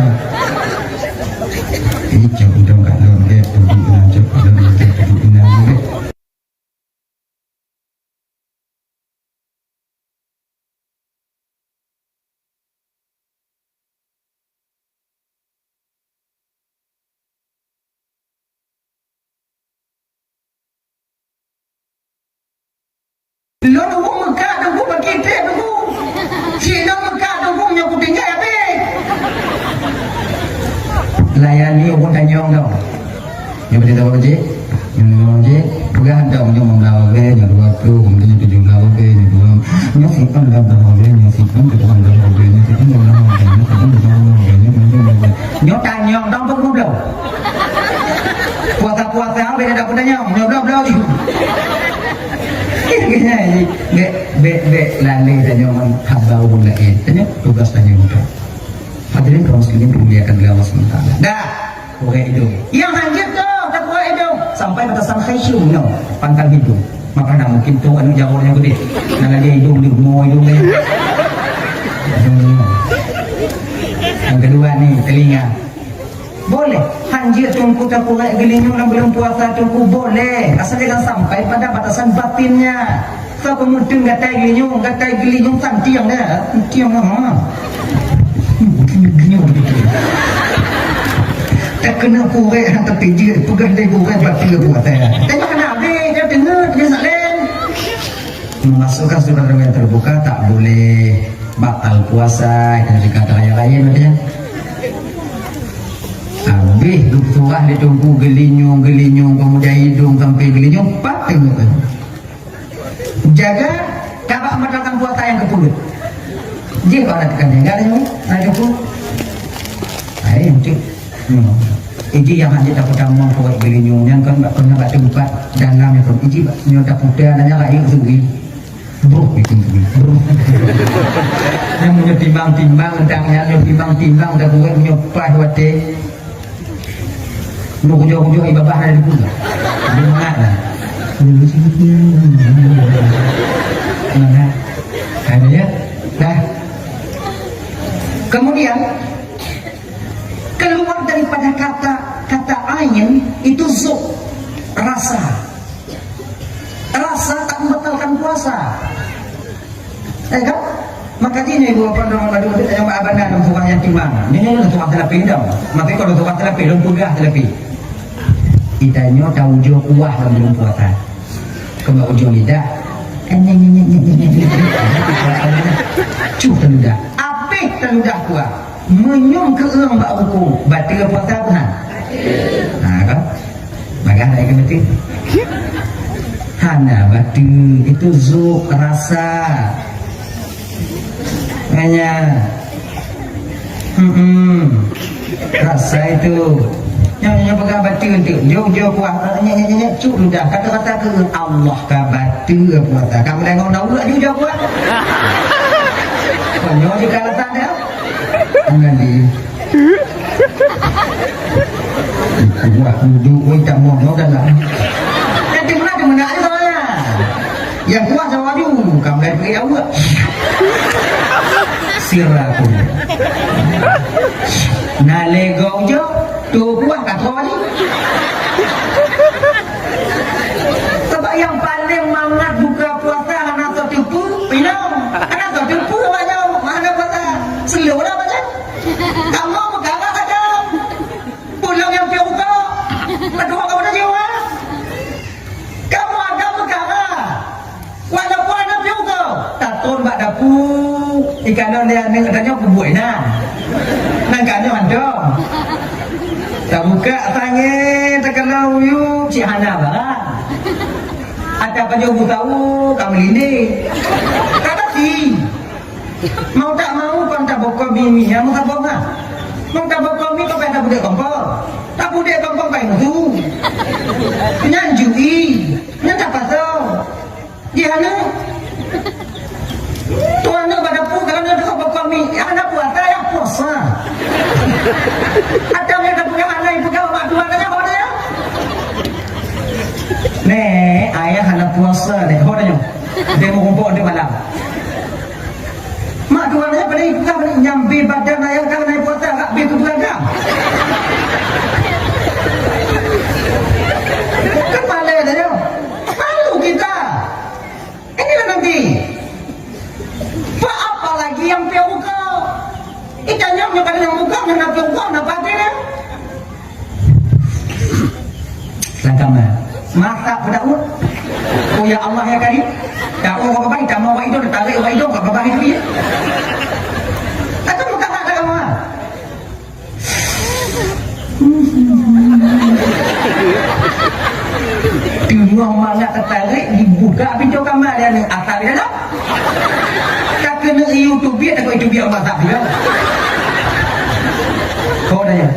Ini jauh dong kat dalam dia duduk dengan cepat dalam dia duduk dengan dia. Lo nunggu Mekah, nunggu berkitab, nunggu Cina Mekah, nunggu nyokut tinggal ya be. Layani orang tanyong dong. Yang berita apa je? Yang apa je? Pegang dong yang membawa be, yang dua tu, kemudian tujuh bawa be, yang dua. Yang simpan dah bawa be, yang simpan tu orang bawa be, yang simpan dah bawa be, yang simpan dah bawa be, yang simpan dah. Yang tanyong dong tu belum. Puasa-puasa apa dia dah tanyong? Yang belum tu. Be lalai tanya orang habau mulai tanya tugas tanya muda. Hadirin kaum muslimin dimuliakan oleh Allah SWT. Dah, korek hidung. Yang hanjir tu, tak korek hidung. Sampai batasan khaysyum no, pangkal hidung. Maka nak mungkin tu anu jawabnya gede. Nak lagi hidung ni, mau hidung ni. Yang kedua ni telinga. Boleh hanjir tungku tak korek gelinyung dan belum puasa tungku boleh, asal jangan sampai pada batasan batinnya. So kemudian gatai gelinyung santiang dah, tiang mah. Gelinyung begitu. Tak kena korek hantar pijit, pegang dia korek batin buat saya. Tengok kena habis, dia dengar dia salen. Memasukkan surat yang terbuka tak boleh batal puasa, dan jika ada lain macamnya. Habis surah dia tunggu gelinyung kemudian hidung sampai gelinyung pak tengok kan. Jaga kabak matang puasa yang ke mulut. Dia kalau nak tekan dia enggak ada nyung, ada tu. Ai untuk ini yang hanya dapat damang kuat gelinyungnya kan enggak pernah baca tempat dalam yang ini nyoda putih nanya lagi suri. Bro itu bro. Yang punya timbang entangnya timbang dah buat punya pas wate. Lu hujung-hujung ibabah ada di punya. Dia mengatakan, mana? Ada ya? Dah. Kemudian keluar daripada kata ain itu zuk, rasa tak membatalkan puasa. Kan? Maka ini ibu apa nama dulu yang abang dalam tukang yang timbang. Ini tukang terapi dong. Maka kalau tukang terapi dong pugah terapi. Itanya tahu ujung kuah dalam belum puasa. Kembali ujung lidah. Cuh teludah. Apik teludah kuah. Menyum ke orang bak hukum. Batal puasa pun. Nah kan? Bagaimana lagi betul? Hana batal itu zuk rasa. Hanya rasa itu yang pegang batu untuk jauh kuat nyanyi cuk ludah kata-kata ke Allah ka batu puasa kamu tengok tahu tak dia kuat konyo jika letak dia nanti kuat duduk tak mau dalam nanti mana dia menak dia yang kuat jawab dulu kamu dah pergi awak siraku nalegong jo tu buah kat ni sebab yang paling mangat buka puasa anak tertipu pinang anak tertipu banyak mana puasa seluruh lah macam kamu bergarah saja pulang yang piuka kedua kamu dah jiwa Ikan dia ni katanya kubuai na. Nangkanya mandong. Tak buka tangan tak kalau you Cik Hana barang. Ada apa jauh tahu kamu ini. Tak tapi. Mau tak mau kau tak bokor bini, mau tak bokor. Mau tak bokor ni kau tak boleh kompor. Tak boleh kompor baik tu. Nyanjui, nyan tak pasal. Di Hana. Tuan nak pada pu kalau nak kau bokor ni, anak puasa yang puasa. Ada yang tak punya anak ibu kau mak tuan kan apa dia? Nih, ayah anak puasa deh, kau dah dia mau kumpul di malam. Mak tuan saya pada ibu kau nyambi badan ayah kau naik puasa tak begitu belakang. Kan malah dia. Malu kita. Inilah nanti. Apa lagi yang piau kau? Ikannya pada yang buka nak piau kau nak pakai dia. Langkama. Mata berdaun. Oh ya Allah ya Karim. Tak mau apa baik, tak mau apa itu, tarik apa itu, apa baik itu ya. Atau bukan tak ada kamu. Tengok mana tertarik dibuka pintu kamar dia ni atas dia dah. Tak kena YouTube dia tak itu biar masak dia. Kau dah ya.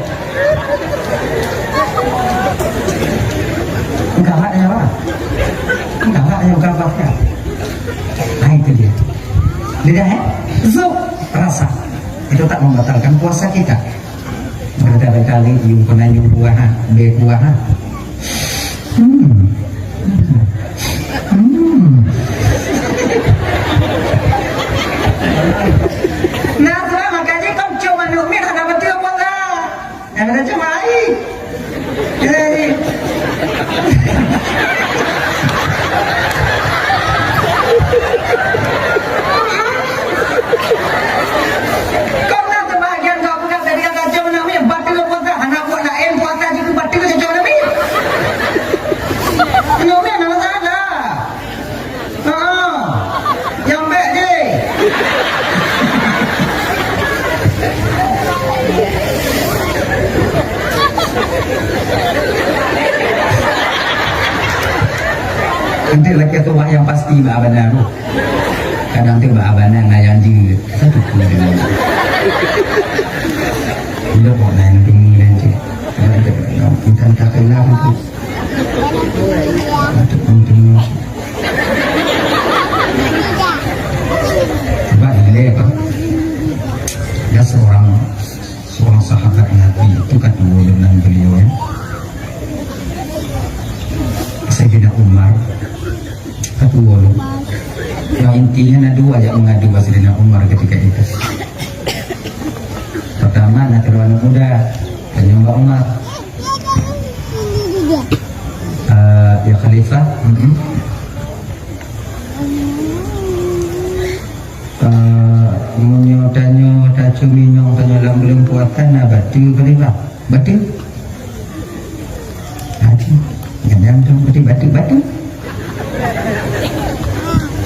Enggak ada apa? Enggak ada yang gambarnya. Nah itu dia. Lidah zuk rasa. Itu tak membatalkan puasa kita. Berkali-kali yung pernah yung buah, buah. Nah, sekarang makanya kau cuma numin ada betul apa enggak? Yang ada cuma air. Kau nak kebahagiaan kau bukan dari yang kacau numin batul puasa. Anak buat lain puasa juga batul kacau numin. Numin ada salah. Yang baik je. Nanti lagi tua yang pasti benar tu. Kadang tu benar yang jil satu kali. Bila orang yang tinggi nanti, kita tak kenal tu. Itu penting. Coba dilihat kan. Ada seorang sahabat Nabi itu kata dengan beliau ya. Sayyidina Umar kata walau. Yang intinya ada dua yang mengadu Sayyidina Umar ketika itu. Pertama nak terlalu muda tanya Mbak Umar. Ya Khalifah. Munyo tanyo tacu minyong tanyo lang belum puatan na batu Khalifah. Batu. Batu. Jangan dong batu.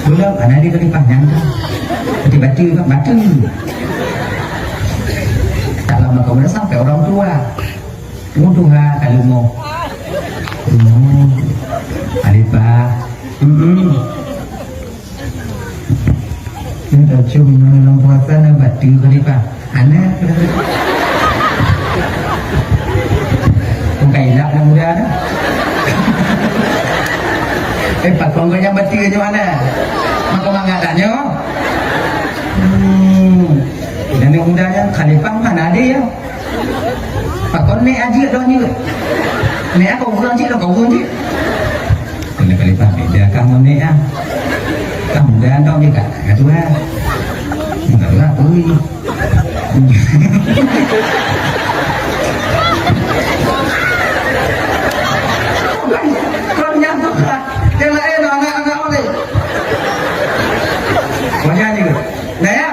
Belum anak dia Khalifah jangan. Batu. Tak lama kemudian sampai orang tua. Tuha kalau mau. Khalifah. Kita cuma dalam puasa nak batu Khalifah. Anak. Bukan ilak dah muda dah. Pak kongko yang batu je mana? Maka mangat tanya. Dan yang mudanya Khalifah mana ada ya? Pak kon ni aji dah ni. Ni aku urang cik dah kau urang cik. Kalau Khalifah beda kamu ni ah. Kamu dah tahu ni tak? Kata lah. Enggak lah, oi. Kau nyambut lah. Yang lain anak-anak oleh. Kau nyanyi ke? Nah ya.